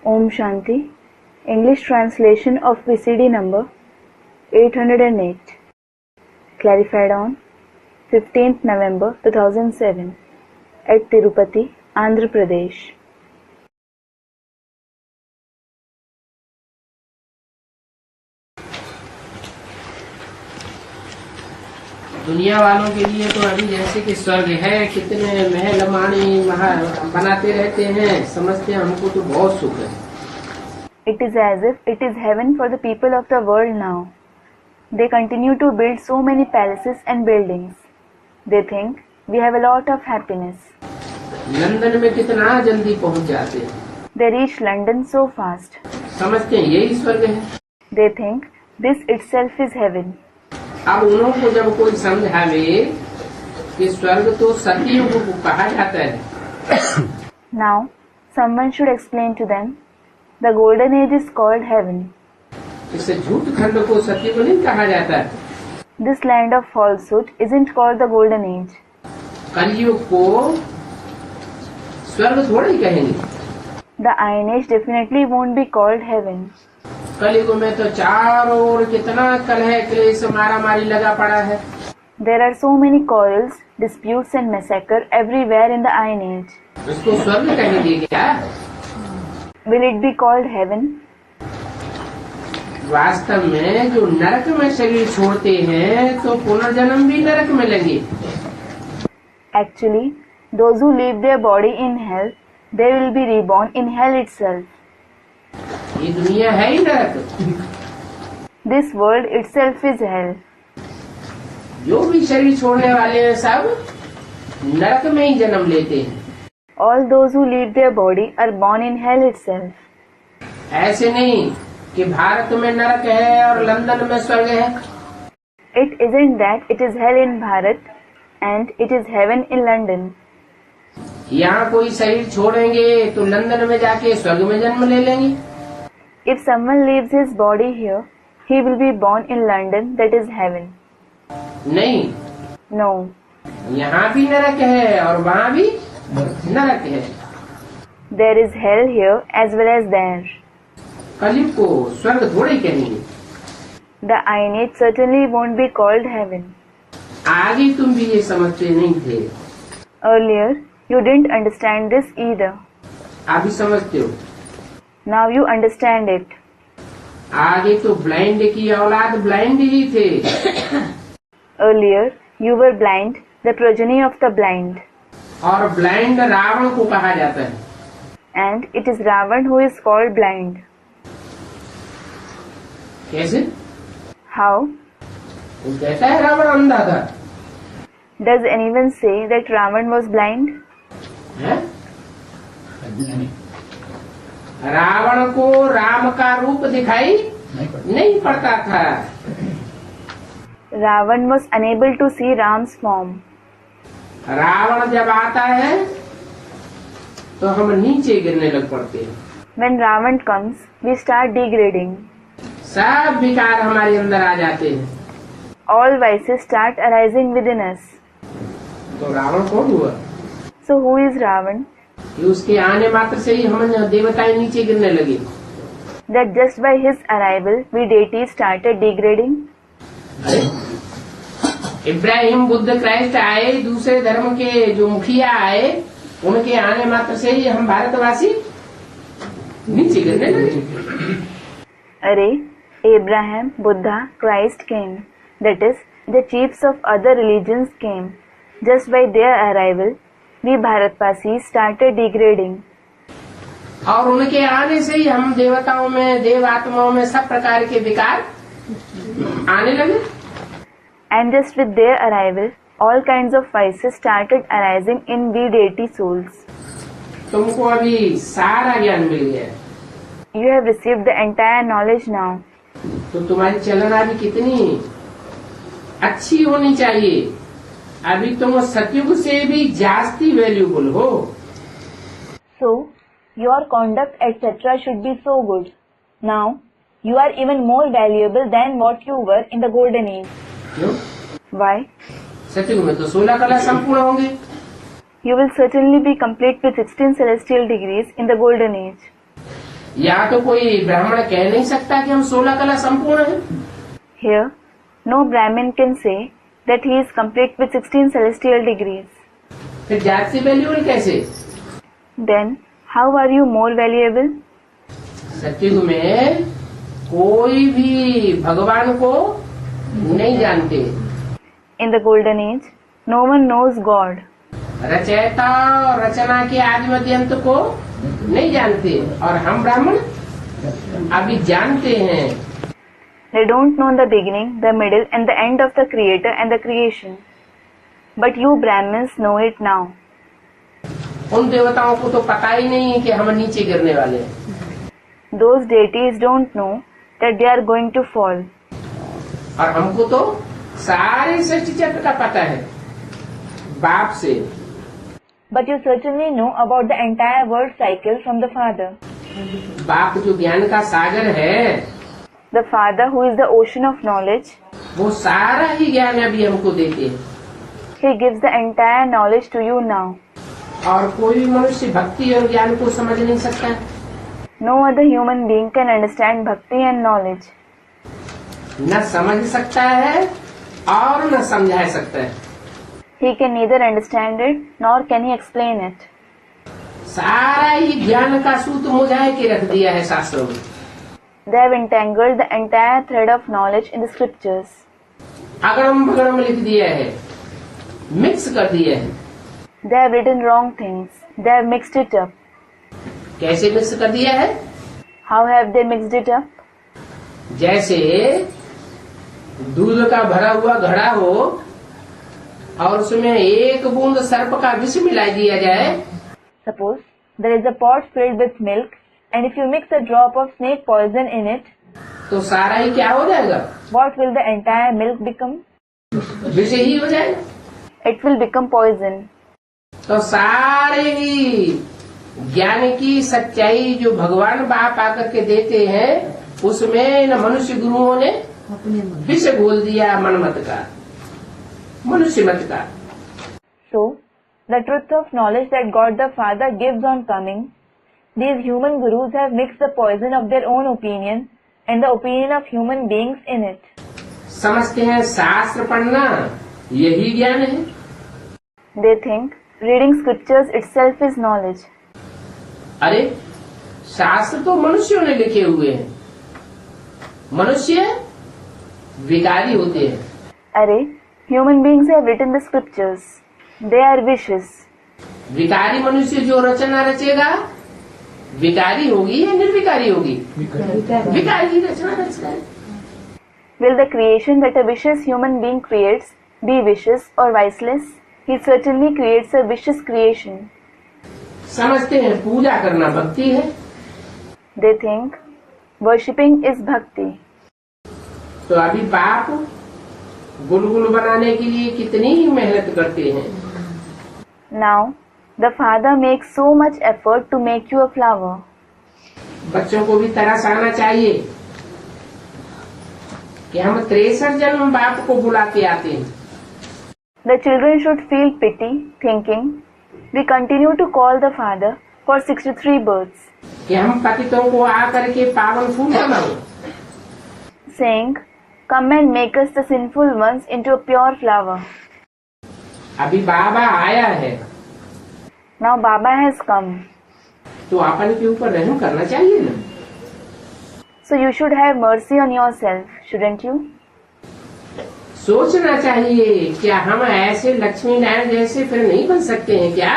Om Shanti. English translation of VCD number 808. Clarified on 15th November 2007 at Tirupati, Andhra Pradesh. दुनिया वालों के लिए तो अभी जैसे कि स्वर्ग है, कितने महल माणी बनाते रहते हैं, समझते हैं हमको तो बहुत सुख है. It is as if it is heaven for the people of the world now. They continue to build so many palaces and buildings. They think we have a lot of happiness. London में कितना जल्दी पहुंच जाते हैं. They reach London so fast. समझते हैं यही स्वर्ग है. They think this itself is heaven. अब उनको जब कोई समझावे कि स्वर्ग तो सतयुग को कहा जाता है. Now, someone should explain to them, the golden age is called heaven. इस झूठ खंड को सतयुग नहीं कहा जाता है. This land of falsehood isn't called the golden age. कलयुग को स्वर्ग थोड़ी कहेंगे. The iron age definitely won't be called heaven. कलयुग में तो चारों ओर कितना कलह क्लेश मारा मारी लगा पड़ा है. There are so many quarrels, disputes and massacre everywhere in the iron age. इसको स्वर्ग कहेंगे क्या? Will it be called heaven? वास्तव में जो नरक में शरीर छोड़ते हैं तो पुनर्जन्म भी नरक में लेंगे. Actually, those who leave their body in hell, they will be reborn in hell itself. ये दुनिया है ही नरक. This world itself is hell. जो भी शरीर छोड़ने वाले हैं सब नरक में ही जन्म लेते हैं. All those who leave their body are born in hell itself. ऐसे नहीं कि भारत में नरक है और लंदन में स्वर्ग है. It isn't that it is hell in Bharat and it is heaven in London. यहाँ कोई शरीर छोड़ेंगे तो लंदन में जाके स्वर्ग में जन्म ले लेंगे. If someone leaves his body here, he will be born in London, that is heaven. नहीं. No. यहाँ भी नरक है और वहाँ भी नरक है. There is hell here as well as there. कलयुग को स्वर्ग थोड़ी कहेंगे. The iron age certainly won't be called heaven. आगे तुम भी ये समझते नहीं थे. Earlier, you didn't understand this either. अभी समझते हो. Now you understand it. आगे तो ब्लाइंड की औलाद ब्लाइंड ही थे. Earlier, you were blind, the progeny of the blind. और ब्लाइंड रावण को कहा जाता है. And it is Ravan who is called blind. कैसे? How? वो कहता है रावण अंधा था. Does anyone say that Ravan was blind? है? रावण को राम का रूप दिखाई नहीं पड़ता था. Ravan was unable to see Ram's form. Ravan जब आता है तो हम नीचे गिरने लग पड़ते हैं. When Ravan comes, we start degrading. सब विकार हमारे अंदर आ जाते हैं. All vices start arising within us. तो रावण कौन हुआ? So who is Ravan? कि उसके आने मात्र से ही हम देवताएं नीचे गिरने लगे. That just by his arrival, we deities started degrading. अरे इब्राहिम बुद्ध क्राइस्ट आए, दूसरे धर्म के जो मुखिया आए, उनके आने मात्र से ही हम भारतवासी नीचे गिरने लगे. Array, Abraham, Buddha, Christ came. That is, the chiefs of other religions came. Just by their arrival, we Bharatvasis started degrading. और उनके आने से ही हम देवताओं में, देव आत्माओं में सब प्रकार के विकार आने लगे. And just with their arrival, all kinds of vices started arising in we deity souls. तुमको अभी सारा ज्ञान मिल गया. You have received the entire knowledge now. तो तुम्हारी चलना भी कितनी अच्छी होनी चाहिए. अभी तुम सतयुग से भी जास्ती वैल्यूबल हो. So, your conduct etc. should be so good. Now, you are even more valuable than what you were in the golden age. क्यों? Why? सतयुग में तो 16 कला संपूर्ण होंगे. You will certainly be complete with 16 celestial degrees in the golden age. यहाँ तो कोई ब्राह्मण कह नहीं सकता कि हम 16 कला संपूर्ण हैं। Here, no Brahmin can say that he is complete with 16 celestial degrees. फिर जात से वैल्यूएबल कैसे? Then, how are you more valuable? सत्युग में कोई भी भगवान को नहीं जानते। In the golden age, no one knows God. रचयिता और रचना के आदि मध्य अंत को नहीं जानते, और हम ब्राह्मण अभी जानते हैं। They don't know the beginning, the middle and the end of the creator and the creation. But you Brahmins know it now. उन देवताओं को तो पता ही नहीं कि हम नीचे गिरने वाले हैं। Those deities don't know that they are going to fall. और हमको तो सारे सृष्टि चक्र का पता है बाप से। But you certainly know about the entire world cycle from the Father. बाप जो ज्ञान का सागर है, The Father who is the ocean of knowledge, वो सारा ही ज्ञान अभी हमको देते हैं। He gives the entire knowledge to you now. और कोई भी मनुष्य भक्ति और ज्ञान को समझ नहीं सकता। No other human being can understand bhakti and knowledge. न समझ सकता है और न समझा सकता है। He can neither understand it nor can he explain it. सारा ही ज्ञान का सूत मुझाए के रख दिया है शास्त्रों में। They have entangled the entire thread of knowledge in the scriptures. अगड़म बगड़म लिख दिया है, मिक्स कर दिया है। They have written wrong things. They have mixed it up. कैसे मिक्स कर दिया है? How have they mixed it up? जैसे दूध का भरा हुआ घड़ा हो और उसमें एक बूंद सर्प का विष मिला दिया जाए। Suppose there is a pot filled with milk and if you mix a drop of snake poison in it, तो सारा ही क्या हो जाएगा? what will the entire milk become? विष ही हो जाएगा। It will become poison. तो सारे ही ज्ञान की सच्चाई जो भगवान बाप आकर के देते हैं, उसमें इन मनुष्य गुरुओं ने विष घोल दिया मनमत का, मनुष्य मत का। So, the truth of knowledge that God the Father gives on coming, these human gurus have mixed the poison of their own opinion and the opinion of human beings in it. समझते हैं शास्त्र पढ़ना यही ज्ञान है। They think reading scriptures itself is knowledge. अरे शास्त्र तो मनुष्यों ने लिखे हुए हैं, मनुष्य विकारी होते हैं। अरे human beings have written the scriptures. They are vicious. विकारी मनुष्य जो रचना रचेगा, विकारी होगी या निर्विकारी होगी? विकारी रचना रचना। Will the creation that a vicious human being creates be vicious or viceless? He certainly creates a vicious creation. समझते हैं पूजा करना भक्ति है। They think worshipping is bhakti. तो अभी बाप गुलगुल बनाने के लिए कितनी ही मेहनत करते हैं। Now, the Father makes so much effort to make you a flower. बच्चों को भी तरस आना चाहिए कि हम 63 जन्म बाप को बुलाते आते हैं। The children should feel pity, thinking, we continue to call the Father for 63 births, कि हम पतितों को आकर के पावन फूल बनाओ, saying, come and make us the sinful ones into a pure flower. अभी बाबा आया है Now Baba has come. तो अपन के ऊपर रहम करना चाहिए ना। So you should have mercy on yourself, shouldn't you? सोचना चाहिए क्या हम ऐसे लक्ष्मी नारायण जैसे फिर नहीं बन सकते हैं क्या?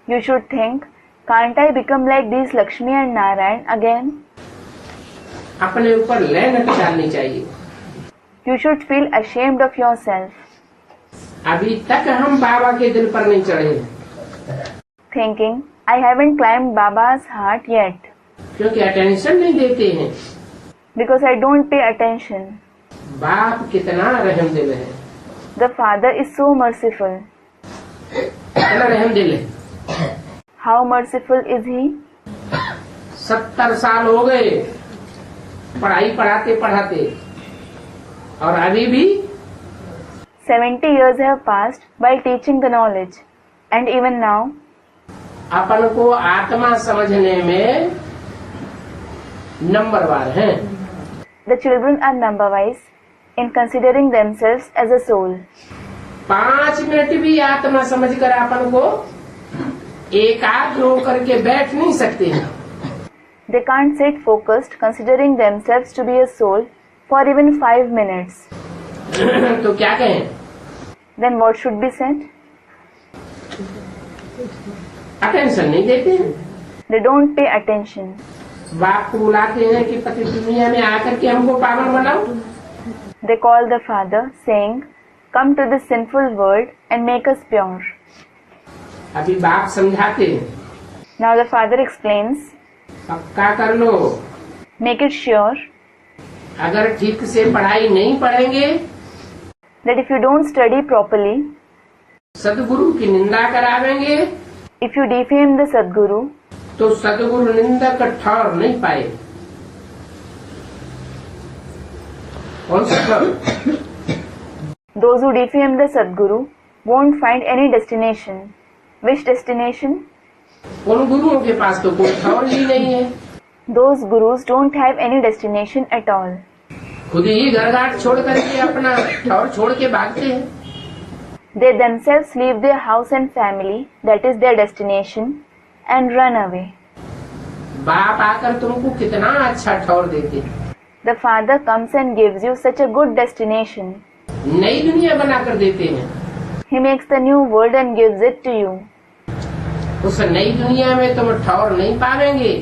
You should think, can't I become like these Lakshmi and Narayan again? अपने ऊपर लहनत डालनी चाहिए। You should feel ashamed of yourself, अभी तक हम बाबा के दिल पर नहीं चढ़े, thinking, I haven't climbed Baba's heart yet, क्योंकि अटेंशन नहीं देते हैं। because I don't pay attention. बाप कितना रहम दिल है, The Father is so merciful. कितना रहम दिल है। How merciful is He? 70 साल हो गए पढ़ाई पढ़ाते पढ़ाते, और अभी भी 70 years have passed while teaching the knowledge, and even now, अपन को आत्मा समझने में नंबरवार हैं। The children are number-wise in considering themselves as a soul. 5 minute भी आत्मा समझकर अपन को एकाग्र होकर के बैठ नहीं सकते हैं। They can't sit focused considering themselves to be a soul for even 5 minutes. तो क्या कहें? Then what should be said? Attention नहीं देते हैं। They don't pay attention. बाप को बुलाते हैं कि पति दुनिया में आकर के हमको पावन बनाओ। They call the Father, saying, "Come to this sinful world and make us pure." अभी बाप समझाते हैं, Now the Father explains, पक्का कर लो, make it sure अगर ठीक से पढ़ाई नहीं पढ़ेंगे, that if you don't study properly, सदगुरु की निंदा करावेंगे, if you defame the Sadguru, तो सदगुरु निंदक ठौर नहीं पाए। कौन सा ठौर? those who defame the Sadguru won't find any destination. Which destination? उन गुरुओं के पास तो कोई ठौर ही नहीं है। Those gurus don't have any destination at all. खुद ही घर घाट छोड़ करके अपना ठौर छोड़ के भागते हैं। They themselves leave their house and family, that is their destination, and run away. बाप आकर तुमको कितना अच्छा ठौर देते हैं। The Father comes and gives you such a good destination. नई दुनिया बनाकर देते हैं। He makes the new world and gives it to you. उस नई दुनिया में तुम ठौर नहीं पावेंगे।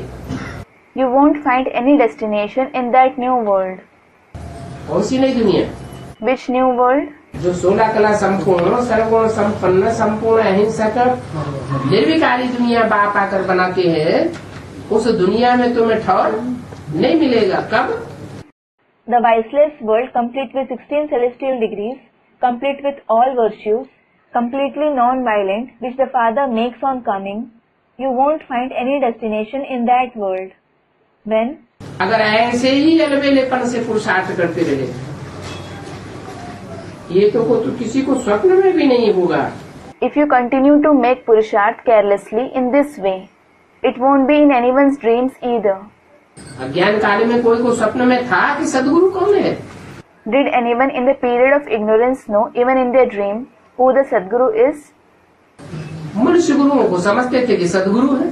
You won't find any destination in that new world. कौन सी नई दुनिया? Which new world? जो 16 कला संपूर्ण, सर्वगुण संपन्न, संपूर्ण अहिंसक निर्विकारी दुनिया बाप आकर बनाते हैं, उस दुनिया में तुम्हें ठौर नहीं मिलेगा। कब? The viceless world, complete with 16 celestial degrees, complete with all virtues, completely non-violent, which the Father makes on coming, you won't find any destination in that world. When? अगर ऐसे ही अलबेलेपन से पुरुषार्थ करते रहे, ये तो किसी को स्वप्न में भी नहीं होगा। If you continue to make Purusharth carelessly in this way, it won't be in anyone's dreams either. अज्ञान काल में कोई को स्वप्न में था कि सदगुरु कौन है? Did anyone in the period of ignorance know, even in their dream, who the Sadguru is? मनुष्य गुरुओं को समझते थे कि सदगुरु है।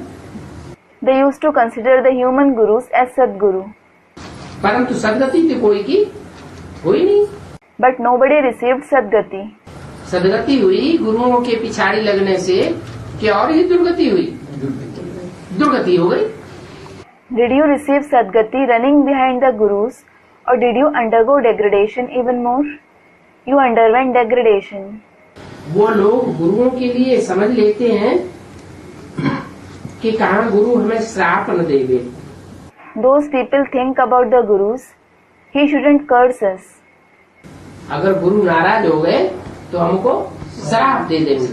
They used to consider the human gurus as Sadguru. परंतु सदगति तो कोई की हुई नहीं। But nobody received Sadgati. सदगति हुई गुरुओं के पिछाड़ी लगने से कि और ही दुर्गति हुई, दुर्गति हो गई। Did you receive Sadgati running behind the gurus, or did you undergo degradation even more? You underwent degradation. वो लोग गुरुओं के लिए समझ लेते हैं कि कहाँ गुरु हमें श्राप न देवे। Those people think about the gurus, he shouldn't curse us. अगर गुरु नाराज हो गए तो हमको श्राप दे देंगे।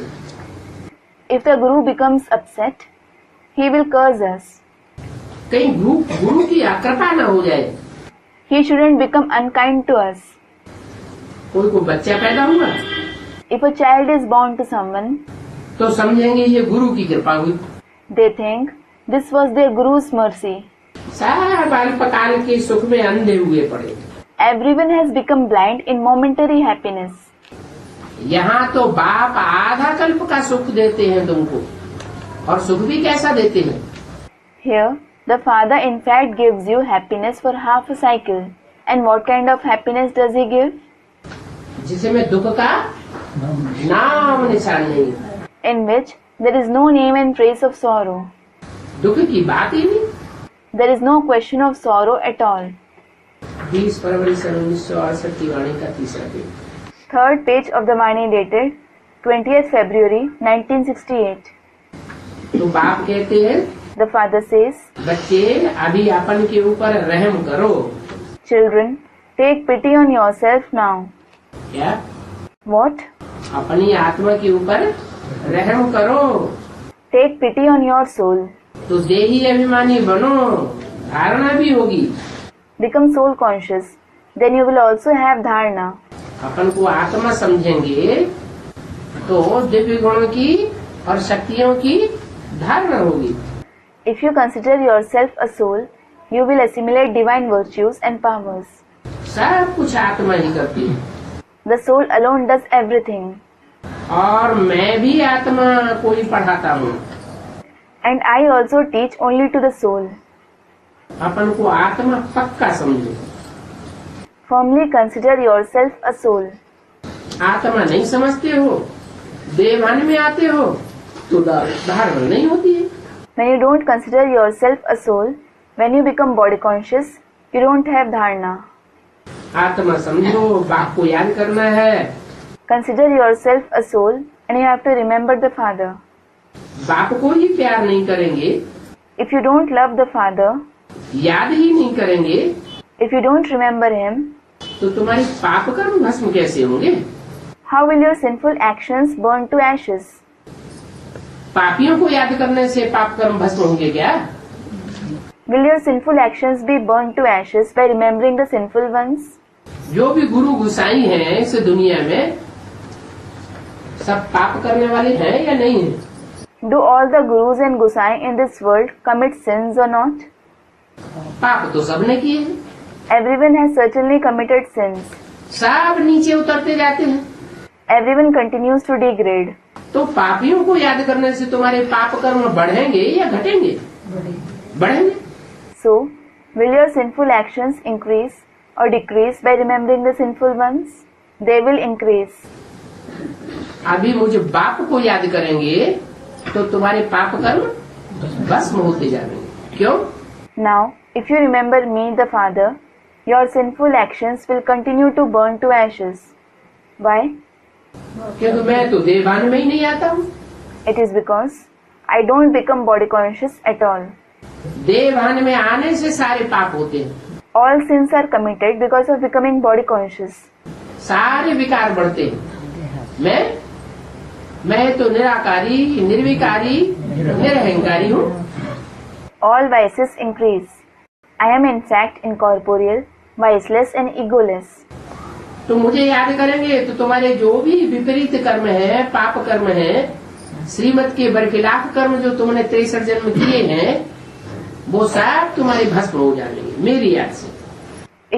If the guru becomes upset, he will curse us. कहीं गुरु की कृपा न हो जाए। He shouldn't become unkind to us. कोई को बच्चा पैदा हुआ, If a child is born to someone, तो समझेंगे ये गुरु की कृपा हुई। they think this was their guru's mercy. सब अल्पकाल के सुख में अंधे हुए पड़े। Everyone has become blind in momentary happiness. यहाँ तो बाप आधा कल्प का सुख देते हैं तुमको, और सुख भी कैसा देते हैं? Here, the Father in fact gives you happiness for half a cycle. And what kind of happiness does he give? जिसमें दुख का नाम निशान नहीं, In which there is no name and trace of sorrow. दुख की बात ही नहीं। There is no question of sorrow at all. 20 फरवरी सन 1968 की वाणी का तीसरा page. Third page of the Vani dated 20th February 1968. तो बाप कहते हैं, The Father says, बच्चे अभी अपन के ऊपर रहम करो। Children, take pity on yourself now. क्या? What? अपनी आत्मा के ऊपर रहम करो, Take pity on your soul. तो देही अभिमानी बनो, धारणा भी होगी। Become soul conscious. Then you will also have dharana. अपन को आत्मा समझेंगे तो दिव्य गुण की और शक्तियों की धारणा होगी। If you consider yourself a soul, you will assimilate divine virtues and powers. सब कुछ आत्मा ही करती है The soul alone does everything. और मैं भी आत्मा को ही पढ़ाता हूँ। And I also teach only to the soul. अपन को आत्मा पक्का समझो। Firmly consider yourself a soul. आत्मा नहीं समझते हो, देवान में आते हो तो धारणा नहीं होती है। When you don't consider yourself a soul, when you become body conscious, you don't have dharana. आत्मा समझो, बाप को याद करना है। Consider yourself a soul and you have to remember the Father. बाप को ही प्यार नहीं करेंगे, If you don't love the Father, याद ही नहीं करेंगे, if you don't remember Him, तो तुम्हारी पाप कर्म भस्म कैसे होंगे? how will your sinful actions burn to ashes? पापियों को याद करने से पाप कर्म भस्म होंगे क्या? Will your sinful actions be burned to ashes by remembering the sinful ones? जो भी गुरु गुसाई हैं इस दुनिया में सब पाप करने वाले हैं या नहीं है? Do all the gurus and gusai in this world commit sins or not? पाप तो सबने किए हैं, Everyone has certainly committed sins. सब नीचे उतरते जाते हैं। Everyone continues to degrade. तो पापियों को याद करने से तुम्हारे पाप कर्म बढ़ेंगे या घटेंगे? बढ़ेंगे। So, will your sinful actions increase or decrease by remembering the sinful ones? They will increase. अभी मुझे बाप को याद करेंगे तो तुम्हारे पाप कर्म भस्म होते जाएंगे। क्यों? Now, if you remember me, the Father, your sinful actions will continue to burn to ashes. Why? क्योंकि मैं तो देवान में ही नहीं आता हूँ। It is because I don't become body conscious at all. देवान में आने से सारे पाप होते हैं, All sins are committed because of becoming body conscious. सारे विकार बढ़ते हैं। मैं तो निराकारी, निर्विकारी, निरहंकारी हूँ। All vices increase. I am in fact incorporeal, viceless and egoless. तो मुझे याद करेंगे तो तुम्हारे जो भी विपरीत कर्म है, पाप कर्म है, श्रीमत के बरखिलाफ कर्म जो तुमने 63 जन्म किए हैं वो सब तुम्हारे भस्म हो जाएंगे मेरी याद से।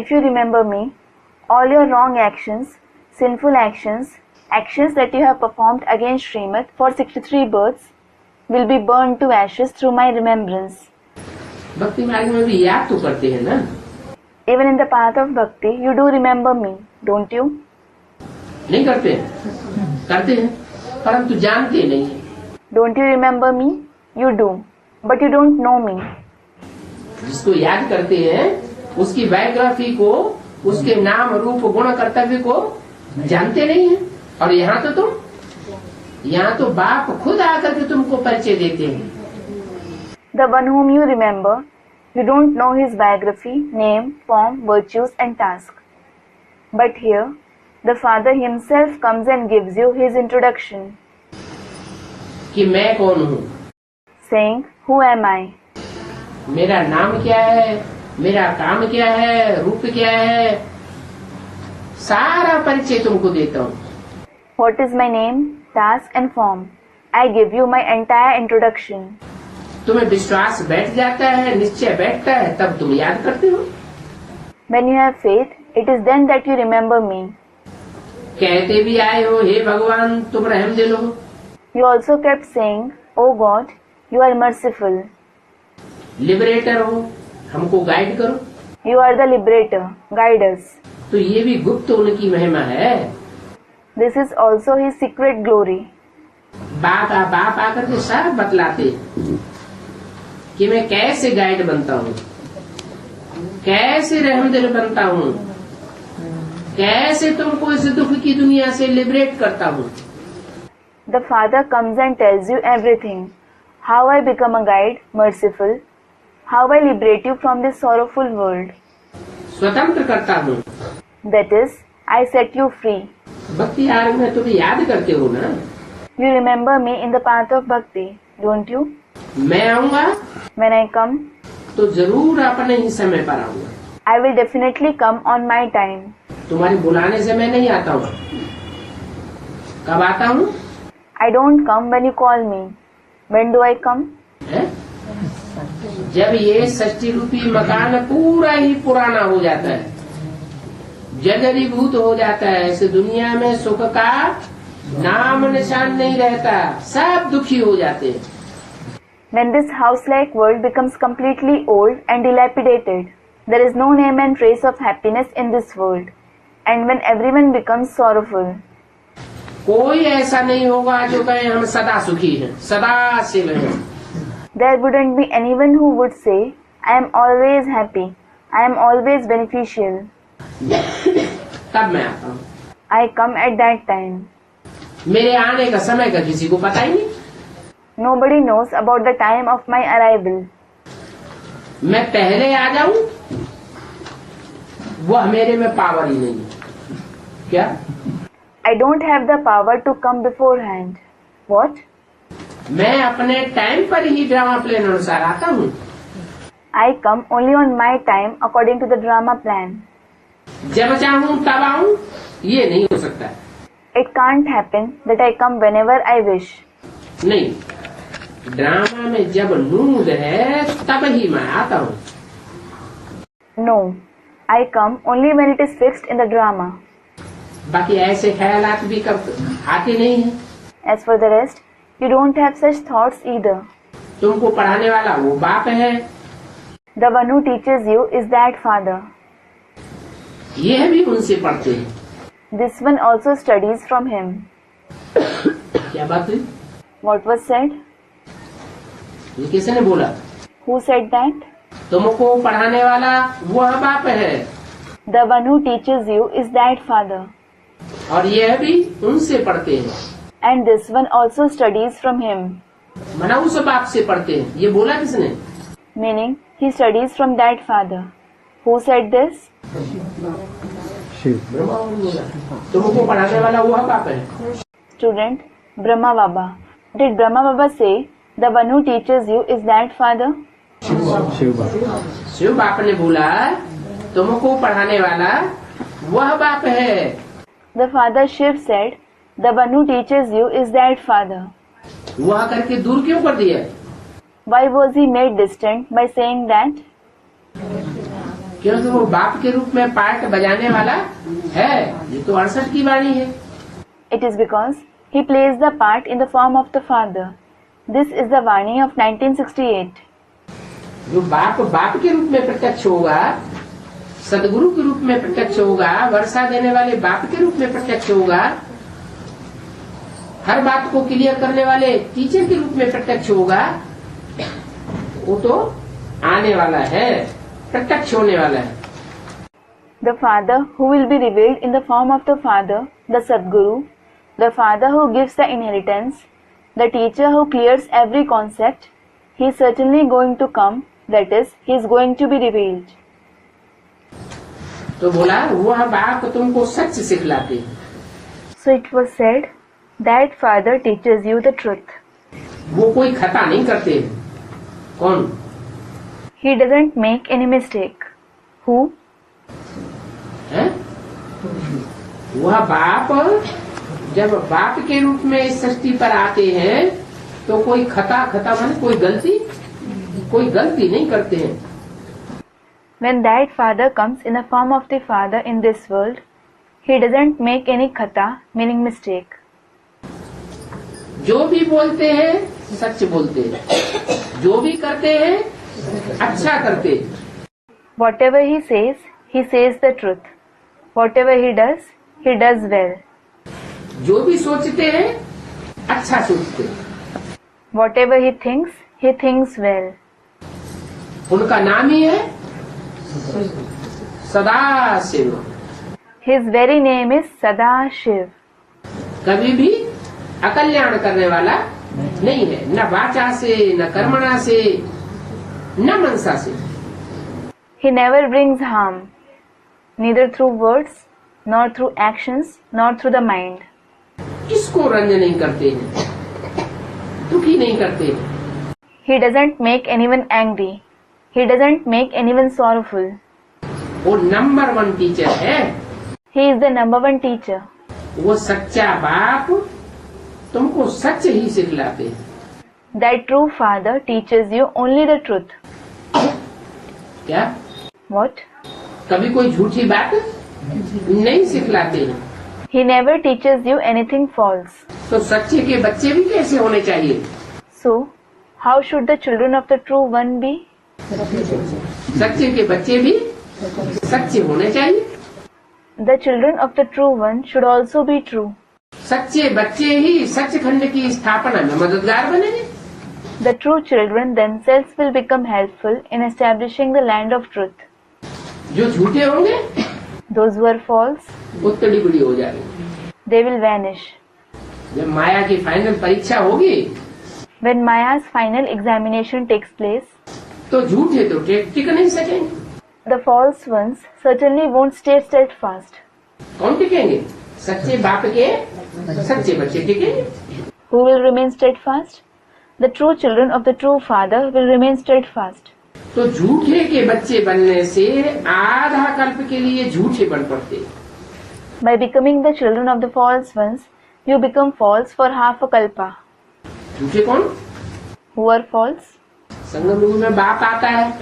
If you remember me, all your wrong actions, sinful actions, actions that you have performed against Srimad for 63 births will be burned to ashes through my remembrance. भक्ति मार्ग में भी याद तो करते हैं ना? Even in the path of bhakti, you do remember me, don't you? नहीं करते? करते हैं, परंतु जानते नहीं। Don't you remember me? You do, but you don't know me. जिसको याद करते हैं उसकी बायोग्राफी को, उसके नाम रूप गुण कर्तव्य को जानते नहीं है। और यहाँ तो बाप खुद आकर के तुमको परिचय देते हैं। The one whom you remember, you don't know his biography, name, form, virtues and task. But here, the Father himself comes and gives you his introduction. कि मैं कौन हूँ? Saying, who am I? मेरा नाम क्या है, मेरा काम क्या है, रूप क्या है, सारा परिचय तुमको देता हूँ। What is my name, task and form? I give you my entire introduction. तुम्हें विश्वास बैठ जाता है, निश्चय बैठता है, तब तुम याद करते हो। When you have faith, it is then that you remember me. कहते भी आए हो, हे भगवान तुम रहम दिल हो। You also kept saying, Oh God, you are merciful. Liberator हो, हमको गाइड करो। You are the liberator, guide us. तो ये भी गुप्त उनकी महिमा है। This is also his secret glory. बाप आकर के सब बतलाते कि मैं कैसे गाइड बनता हूँ, कैसे रहमदिल बनता हूँ, कैसे तुमको इस दुख की दुनिया से लिबरेट करता हूँ। The Father comes and tells you everything. How I become a guide, merciful. How I liberate you from this sorrowful world. स्वतंत्र करता हूँ। That is, I set you free. भक्ति मार्ग में तुम याद करते हो ना? You remember me in the path of bhakti, don't you? मैं आऊँगा When I come, तो जरूर अपने ही समय पर आऊँगा। I will definitely come on my time. तुम्हारे बुलाने से मैं नहीं आता हूँ। कब आता हूँ? I don't come when you call me. When do I come? है? जब ये षष्ठी रूपी मकान पूरा ही पुराना हो जाता है, जर्जरीभूत हो जाता है, इस दुनिया में सुख का नाम निशान नहीं रहता, सब दुखी हो जाते हैं। When this house-like world becomes completely old and dilapidated, there is no name and trace of happiness in this world, and when everyone becomes sorrowful, कोई ऐसा नहीं होगा जो कहे हम सदा सुखी हैं, सदा शिव हैं। there wouldn't be anyone who would say, I am always happy, I am always beneficial. तब मैं आता हूँ। I come at that time. मेरे आने का समय का किसी को पता ही नहीं। Nobody knows about the time of my arrival. मैं पहले आ जाऊं, वह मेरे में पावर ही नहीं है। क्या? I don't have the power to come beforehand. What? मैं अपने टाइम पर ही ड्रामा प्लान अनुसार आता हूँ। I come only on my time according to the drama plan. जब चाहूँ तब आऊँ, ये नहीं हो सकता। It can't happen that I come whenever I wish. नहीं, ड्रामा में जब नूद है तब ही मैं आता हूँ। No, I come only when it is fixed in the drama. बाकी ऐसे ख्यालात भी कब आते नहीं हैं। As for the rest, you don't have such thoughts either. तुमको पढ़ाने वाला वो बाप है, The one who teaches you is that father. ये भी उनसे पढ़ते हैं। This one also studies from him. क्या बात हुई? What was said? ये किसने बोला? Who said that? तुमको पढ़ाने वाला वह बाप है, The one who teaches you is that father. और यह भी उनसे पढ़ते हैं। And this one also studies from him. मना उस बाप से पढ़ते हैं, ये बोला किसने? Meaning, he studies from that father. Who said this? तुमको पढ़ाने वाला वह बाप है। Student, Brahma Baba. Did Brahma Baba say, the one who teaches you is that father? Shiv बाप ने बोला तुमको पढ़ाने वाला वह बाप है। The father Shiv said, the one who teaches you is that father. वह करके दूर क्यों कर दिया? Why was he made distant by saying that? क्योंकि वो बाप के रूप में पार्ट बजाने वाला है। ये तो 68 की वाणी है। It is because he plays the part in the form of the father. This is the Vani of 1968. जो बाप बाप के रूप में प्रत्यक्ष होगा, सदगुरु के रूप में प्रत्यक्ष होगा, वर्षा देने वाले बाप के रूप में प्रत्यक्ष होगा, हर बात को क्लियर करने वाले टीचर के रूप में प्रत्यक्ष होगा, वो तो आने वाला है, प्रत्यक्ष होने वाला है। The father who will be revealed in the form of the father, the Sadguru, the father who gives the inheritance, the teacher who clears every concept, he is certainly going to come, that is, he is going to be revealed. तो बोला वह बाप तुमको सच सिखलाते। So it was said, that father teaches you the truth. वो कोई खता नहीं करते। कौन? He doesn't make any mistake. Who? है? वह बाप जब बाप के रूप में इस सृष्टि पर आते हैं तो कोई खता माने कोई गलती नहीं करते हैं। When that father comes in the form of the father in this world, he doesn't make any khata, meaning mistake. जो भी बोलते हैं सच बोलते हैं, जो भी करते हैं अच्छा करते हैं। Whatever he says the truth. Whatever he does well. जो भी सोचते हैं अच्छा सोचते हैं। Whatever he thinks well. उनका नाम ही है Sadashiv. His very name is Sadashiv. कभी भी अकल्याण करने वाला नहीं है, न वाचा से, न कर्मणा से, न मनसा से। He never brings harm, neither through words, nor through actions, nor through the mind. किसको रंज नहीं करते हैं, दुखी नहीं करते हैं। He doesn't make anyone angry. He doesn't make anyone sorrowful. वो नंबर 1 टीचर है। He is the number 1 teacher. वो सच्चा बाप तुमको सच ही सिखलाते हैं। That true father teaches you only the truth. क्या? What? कभी कोई झूठी बात नहीं सिखलाते हैं। He never teaches you anything false. तो सच्चे के बच्चे भी कैसे होने चाहिए? So, how should the children of the true one be? सच्चे के बच्चे भी सच्चे होने चाहिए। The children of the true one should also be true. सच्चे बच्चे ही सचखंड की स्थापना में मददगार बनेंगे। The true children themselves will become helpful in establishing the land of truth. जो झूठे होंगे Those who are false, वो तड़ी बुड़ी हो जाएंगे। they will vanish. जब माया की फाइनल परीक्षा होगी When Maya's final examination takes place, तो झूठे तो टिक नहीं सकेंगे। the false ones certainly won't stay steadfast. कौन टिकेंगे? सच्चे बाप के सच्चे बच्चे टिकेंगे। Who will remain steadfast? The true children of the true father will remain steadfast. तो झूठे के बच्चे बनने से आधा कल्प के लिए झूठे बन पड़ते। By becoming the children of the false ones, you become false for half a kalpa. झूठे कौन? Who are false? संगम युग में बाप आता है,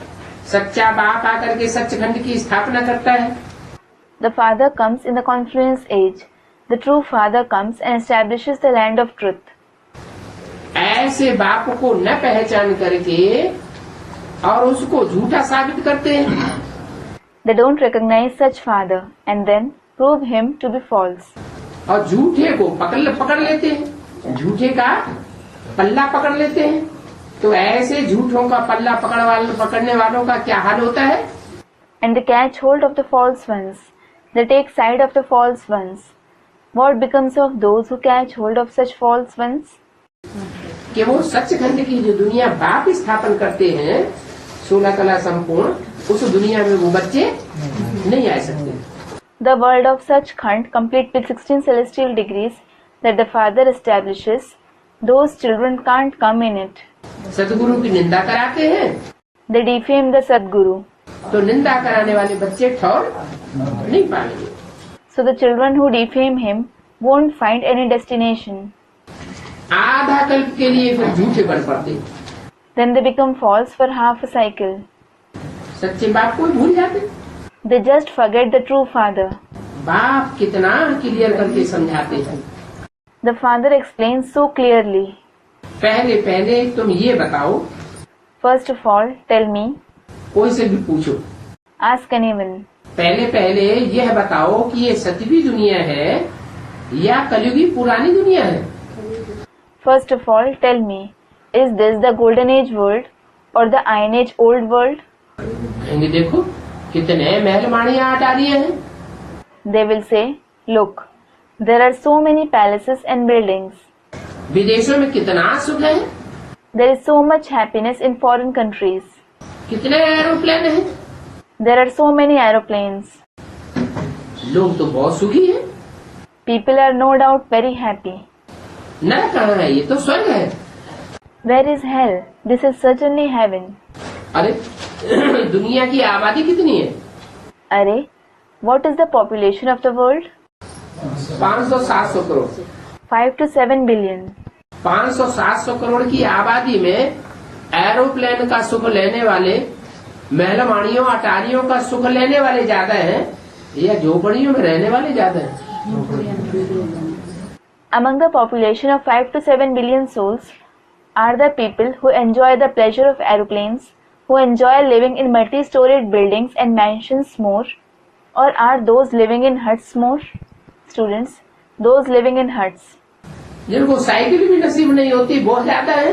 सच्चा बाप आकर के सचखंड की स्थापना करता है। The father comes in the confluence age. The true father comes and establishes the land of truth. ऐसे बाप को न पहचान करके और उसको झूठा साबित करते हैं। They don't recognize such father and then prove him to be false. और झूठे को पकड़ लेते हैं, झूठे का पल्ला पकड़ लेते हैं। तो ऐसे झूठों का पल्ला पकड़ने वालों का क्या हाल होता है? And they catch hold of the false ones. They take side of the false ones. What becomes of those who catch hold of such false ones? कि वो सचखंड की जो दुनिया बाप स्थापन करते हैं 16 कला संपूर्ण, उस दुनिया में वो बच्चे नहीं आ सकते। The world of such Khand, complete with 16 celestial degrees that the Father establishes, those children can't come in it. सदगुरु की निंदा कराते हैं They defame the Sadguru. तो निंदा कराने वाले बच्चे ठौर नहीं पाएंगे। So the children who defame him won't find any destination. आधा कल्प के लिए फिर झूठे बन पड़ते। Then they become false for half a cycle. सच्चे बाप को भूल जाते। They just forget the true Father. बाप कितना क्लियर करके समझाते हैं। The Father explains so clearly. पहले तुम ये बताओ। First of all, tell me. कोई से भी पूछो। Ask anyone. पहले यह बताओ कि ये सतवी दुनिया है या कलयुगी पुरानी दुनिया है? First of all, tell me, is this the Golden Age world or the Iron Age old world? कहेंगे देखो कितने महल माड़ियाँ अटारियाँ हैं। They will say, look, there are so many palaces and buildings. विदेशों में कितना सुख है। There is so much happiness in foreign countries. कितने एरोप्लेन हैं। There are so many aeroplanes. लोग तो बहुत सुखी हैं। People are no doubt very happy. नरक कहाँ है? ये तो स्वर्ग है। Where is hell? This is certainly heaven. अरे दुनिया की आबादी कितनी है? Arey, what is the population of the world? 500-700 crore. 5 to 7 billion. 500-700 crore की आबादी में एरोप्लेन का सुख लेने वाले, महलमाड़ियों अटारियों का सुख लेने वाले ज्यादा हैं या झोपड़ियों में रहने वाले ज्यादा हैं? Among the population of 5 to 7 billion souls are the people who enjoy the pleasure of aeroplanes, who enjoy living in multi-storied buildings and mansions more, or are those living in huts more? Students, those living in huts. जिनको cycle भी नसीब नहीं होती बहुत ज्यादा है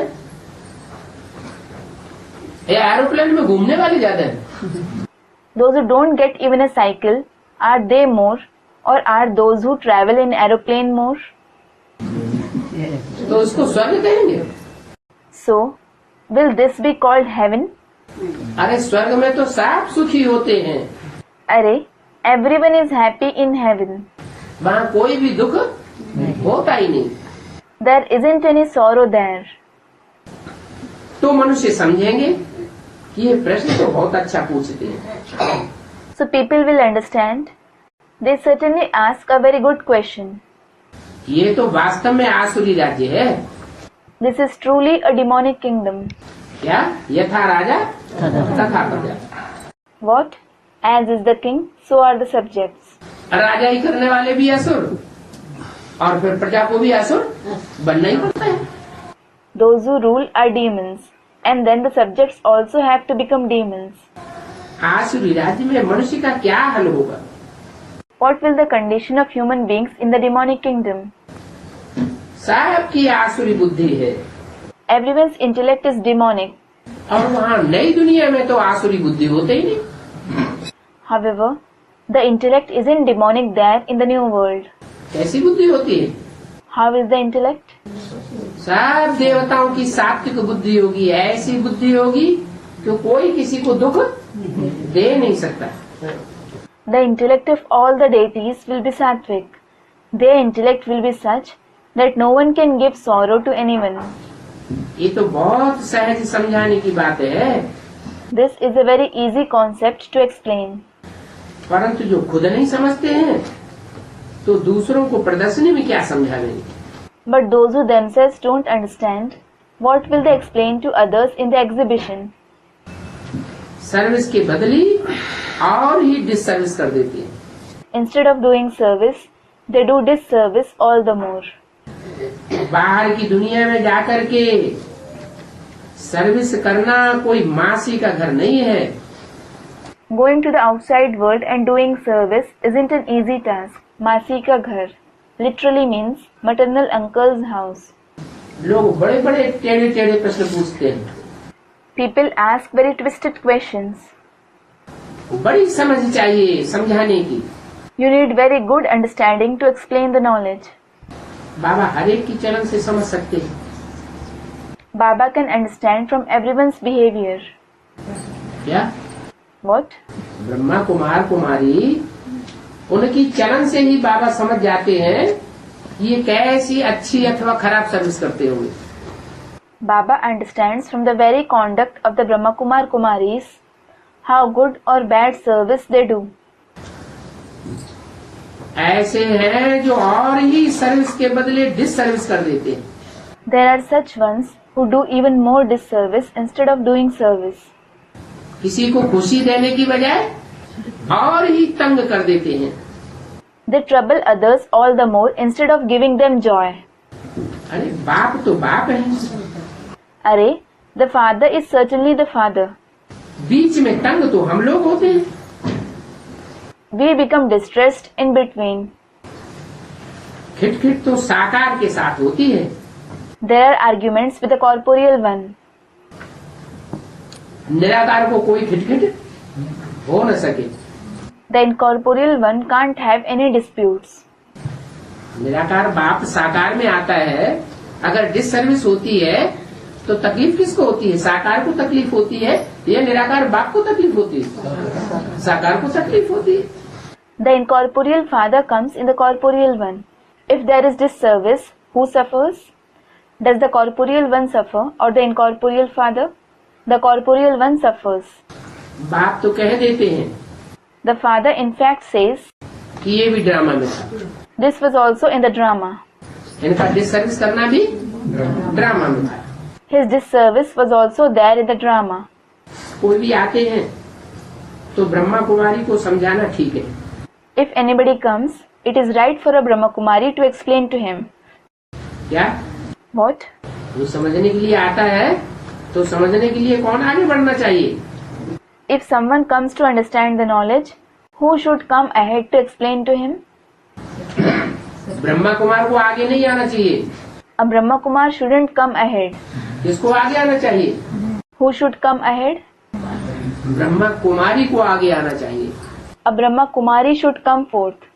या aeroplane में घूमने वाले ज्यादा हैं? Those who don't get even a cycle, are they more, or are those who travel in aeroplane more? तो उसको स्वर्ग कहेंगे। So, will this be called heaven? अरे स्वर्ग में तो सब सुखी होते हैं। Arey, everyone is happy in heaven. वहाँ कोई भी दुख होता ही नहीं। There isn't any sorrow there. तो मनुष्य समझेंगे कि ये प्रश्न तो बहुत अच्छा पूछते हैं। So people will understand. They certainly ask a very good question. ये तो वास्तव में आसुरी राज्य है। This is truly a demonic kingdom. क्या? यथा राजा तथा प्रजा। What? As is the king, so are the subjects. राजा ही करने वाले भी असुर और फिर प्रजा को भी असुर बनना ही पड़ता है। Those who rule are demons, and then the subjects also have to become demons. आसुरी राज्य में मनुष्य का क्या हाल होगा? What will the condition of human beings in the demonic kingdom? सबकी आसुरी बुद्धि है Everyone's intellect is demonic. और वहाँ नई दुनिया में तो आसुरी बुद्धि होते ही नहीं। However, the intellect isn't demonic there in the new world. कैसी बुद्धि होती है? How is the intellect? सब देवताओं की सात्विक बुद्धि होगी, ऐसी बुद्धि होगी कि कोई किसी को दुख दे नहीं सकता। The intellect of all the deities will be sattvic. Their intellect will be such that no one can give sorrow to anyone. ये तो बहुत सहज समझाने की बात है, This is a very easy concept to explain. परंतु जो खुद नहीं समझते हैं तो दूसरों को प्रदर्शनी में क्या समझाएंगे? But those who themselves don't understand, what will they explain to others in the exhibition? Service के बदली और ही डिसर्विस कर देती है। Instead of doing service, they do disservice all the more. बाहर की दुनिया में जाकर के सर्विस करना कोई मासी का घर नहीं है। Going to the outside world and doing service isn't an easy task. Masi ka ghar literally means maternal uncle's house. लोग बड़े बड़े टेढ़े टेढ़े प्रश्न पूछते हैं, People ask very twisted questions. बड़ी समझ चाहिए समझाने की। You need very good understanding to explain the knowledge. बाबा हर एक की चलन से समझ सकते हैं। Baba can understand from everyone's behavior. क्या? What? ब्रह्मा कुमार कुमारी उनकी चलन से ही बाबा समझ जाते हैं ये कैसी अच्छी अथवा खराब सर्विस करते होंगे। Baba understands from the very conduct of the Brahma Kumar Kumaris how good or bad service they do. ऐसे हैं जो और ही सर्विस के बदले डिसर्विस कर देते हैं। There are such ones who do even more disservice instead of doing service. किसी को खुशी देने की बजाय और ही तंग कर देते हैं। They trouble others all the more instead of giving them joy. अरे बाप तो बाप है, Arey, the father is certainly the father. बीच में तंग तो हम लोग होते हैं। We become distressed in between. खिटखिट तो साकार के साथ होती है। There are arguments with the corporeal one. निराकार को कोई खिटखिट हो न सके। The incorporeal one can't have any disputes. निराकार बाप साकार में आता है, अगर डिसर्विस होती है तो तकलीफ किसको होती है? साकार को तकलीफ होती है या निराकार बाप को तकलीफ होती है? साकार को तकलीफ होती है। The incorporeal father comes in the corporeal one. If there is disservice, who suffers? Does the corporeal one suffer or the incorporeal father? The corporeal one suffers. बाप तो कह देते हैं The father in fact says, कि ये भी drama में था, this was also in the drama. इनका डिसर्विस करना भी ड्रामा में था। His disservice was also there in the drama. कोई भी आते हैं तो ब्रह्मा कुमारी को समझाना ठीक है। If anybody comes, it is right for a Brahma Kumari to explain to him. क्या? What? वो समझने के लिए आता है तो समझने के लिए कौन आगे बढ़ना चाहिए? If someone comes to understand the knowledge, who should come ahead to explain to him? Brahma Kumar को आगे नहीं आना चाहिए। A Brahma Kumar shouldn't come ahead. किसको आगे आना चाहिए? Who should come ahead? Brahma Kumari को आगे आना चाहिए। A Brahma Kumari should come forth.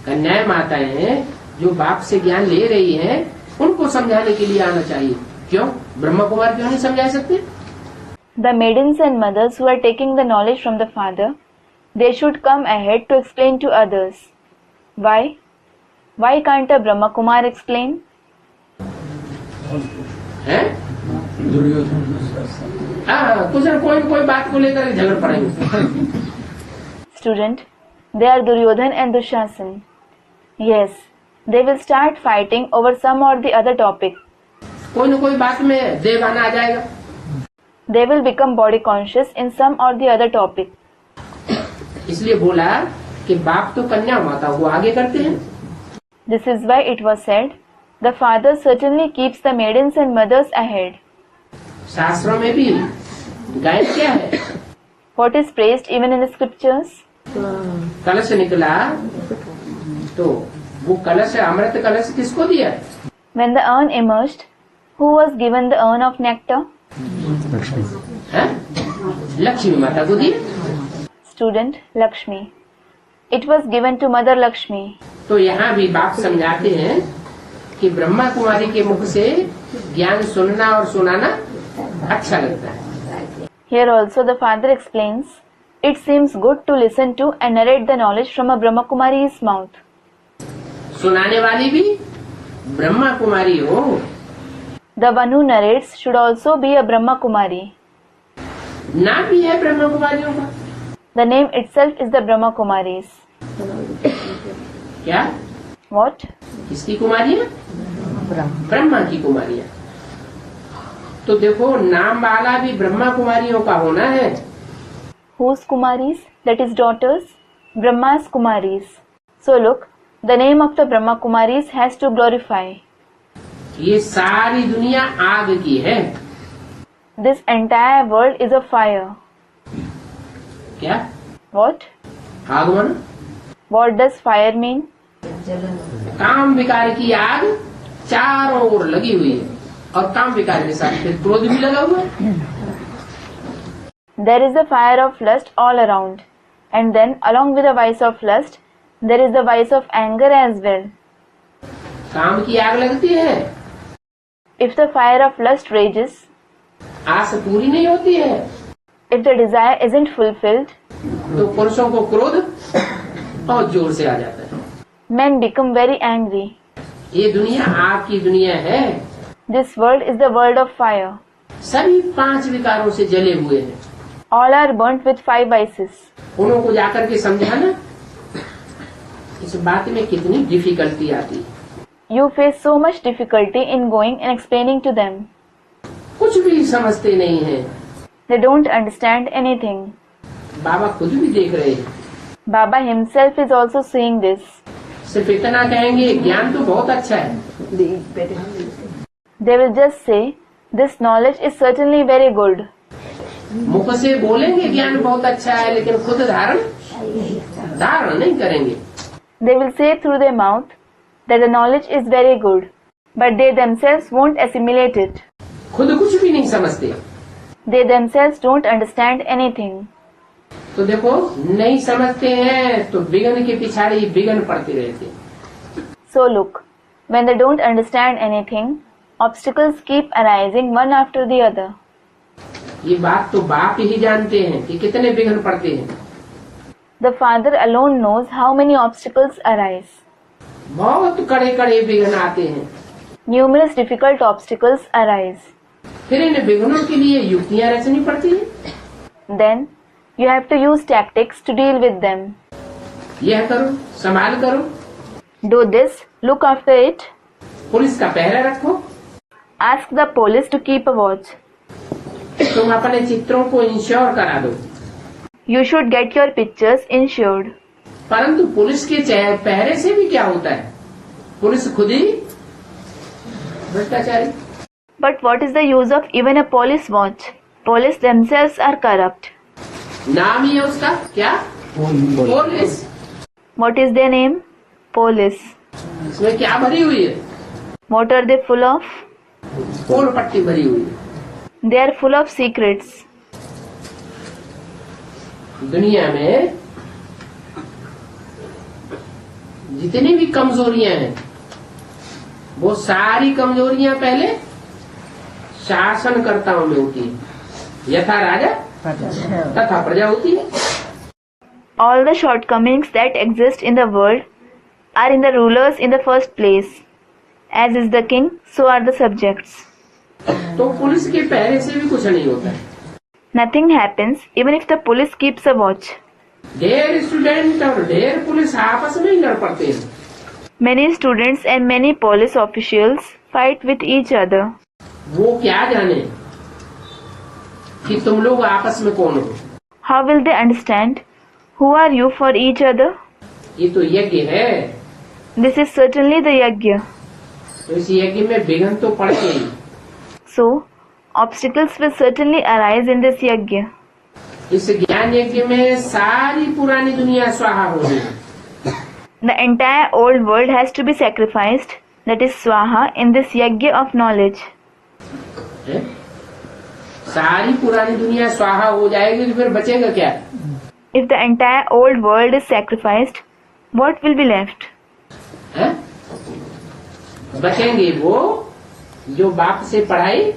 कन्याएं माताएं जो बाप से ज्ञान ले रही हैं, उनको समझाने के लिए आना चाहिए। क्यों? ब्रह्मा कुमार क्यों नहीं समझा सकते? The maidens and mothers who are taking the knowledge from the father, they should come ahead to explain to others. Why? Why can't a Brahma Kumar explain? हैं? हाँ, कुछ न कोई बात को लेकर झगड़ पड़ेंगे। Student, they are Duryodhan and Dushasan. Yes, they will start fighting over some or the other topic. कोई न कोई बात में देवाना आ जाएगा। They will become body conscious in some or the other topic. इसलिए बोला कि बाप तो कन्या माता को आगे करते हैं। This is why it was said, the father certainly keeps the maidens and mothers ahead. शास्त्रों में भी गायन क्या है? What is praised even in the scriptures? कलश निकला तो वो कलश अमृत कलश किसको दिया? When the urn emerged, who was given the urn of nectar? है? लक्ष्मी माता को दिया। Student Lakshmi. It was given to Mother Lakshmi. तो यहाँ भी बाप समझाते हैं कि ब्रह्मा कुमारी के मुख से ज्ञान सुनना और सुनाना अच्छा लगता है। Here also the father explains, it seems good to listen to and narrate the knowledge from a Brahma Kumari's mouth. सुनाने वाली भी ब्रह्मा कुमारी हो। The one who narrates should also be a Brahma Kumari. नाम भी है ब्रह्मा कुमारियों का। The name itself is the Brahma Kumaris. क्या? What? किसकी कुमारियाँ? ब्रह्मा की कुमारियाँ। तो देखो नाम वाला भी ब्रह्मा कुमारियों का होना है। Whose Kumaris? That is daughters. Brahma's Kumaris. So look, the name of the Brahma Kumaris has to glorify. ये सारी दुनिया आग की है। This entire world is a fire. क्या? What? आग मानो? What does fire mean? काम विकार की आग चारों ओर लगी हुई है और काम विकार के साथ फिर क्रोध भी लगा हुआ है। There is the fire of lust all around, and then along with the vice of lust, there is the vice of anger as well. काम की आग लगती है, If the fire of lust rages, आस पूरी नहीं होती है, if the desire isn't fulfilled, तो पुरुषों को क्रोध बहुत जोर से आ जाता है। men become very angry. ये दुनिया आग की दुनिया है। This world is the world of fire. सभी 5 विकारों से जले हुए हैं। All are burnt with 5 vices. उनको जाकर के समझाना, इस बात में कितनी डिफिकल्टी आती है। You face so much difficulty in going and explaining to them. कुछ भी समझते नहीं है। They don't understand anything. बाबा खुद भी देख रहे हैं। Baba himself is also seeing this. सिर्फ इतना कहेंगे ज्ञान तो बहुत अच्छा है, They will just say, this knowledge is certainly very good. मुख से बोलेंगे ज्ञान बहुत अच्छा है, लेकिन खुद धारण नहीं करेंगे। They will say through their mouth that the knowledge is very good, but they themselves won't assimilate it. खुद कुछ भी नहीं समझते। They themselves don't understand anything. तो देखो नहीं समझते हैं तो विघ्न के पिछाड़ी विघ्न पड़ते रहते। So look, when they don't understand anything, obstacles keep arising one after the other. ये बात तो बाप ही जानते हैं कि कितने विघ्न पड़ते हैं। The Father alone knows how many obstacles arise. बहुत कड़े विघ्न आते हैं। Numerous difficult obstacles arise. फिर इन विघ्नों के लिए युक्तियाँ रचनी पड़ती है। Then you have to use tactics to deal with them. यह करो, संभाल करो, Do this, look after it. Police का पहरा रखो, Ask the police to keep a watch. तुम अपने चित्रों को इंश्योर करा दो। You should get your pictures insured. परंतु पुलिस के पहरे से भी क्या होता है? पुलिस खुद ही भ्रष्टाचारी। But what is the use of even a police watch? Police themselves are corrupt. नाम ही है उसका क्या? Police. What is their name? Police. इसमें क्या भरी हुई है? What are they full of? पोल पट्टी भरी हुई है। They are full of secrets. दुनिया में जितनी भी कमजोरियां हैं, वो सारी कमजोरियां पहले शासनकर्ताओं में होती है। यथा राजा तथा प्रजा होती है। All the shortcomings that exist in the world are in the rulers in the first place. As is the king, so are the subjects. तो पुलिस के पहरे से भी कुछ नहीं होता है। Nothing happens even if the police keeps a watch. ढेर स्टूडेंट और ढेर पुलिस आपस में ही लड़ पड़ते हैं। Many students and many police officials fight with each other. वो क्या जाने कि तुम लोग आपस में कौन हो? How will they understand Who are you for each other? ये तो यज्ञ है, This is certainly the yajna. तो इस यज्ञ में विघ्न तो पड़ेंगे ही। So, obstacles will certainly arise in this yajna. इस ज्ञान यज्ञ में सारी पुरानी दुनिया स्वाहा हो जाएगी। The entire old world has to be sacrificed, that is Swaha, in this yajna of knowledge. है? सारी पुरानी दुनिया स्वाहा हो जाएगी तो फिर बचेगा क्या? If the entire old world is sacrificed, what will be left? है? बचेंगे वो जो बाप से पढ़ाई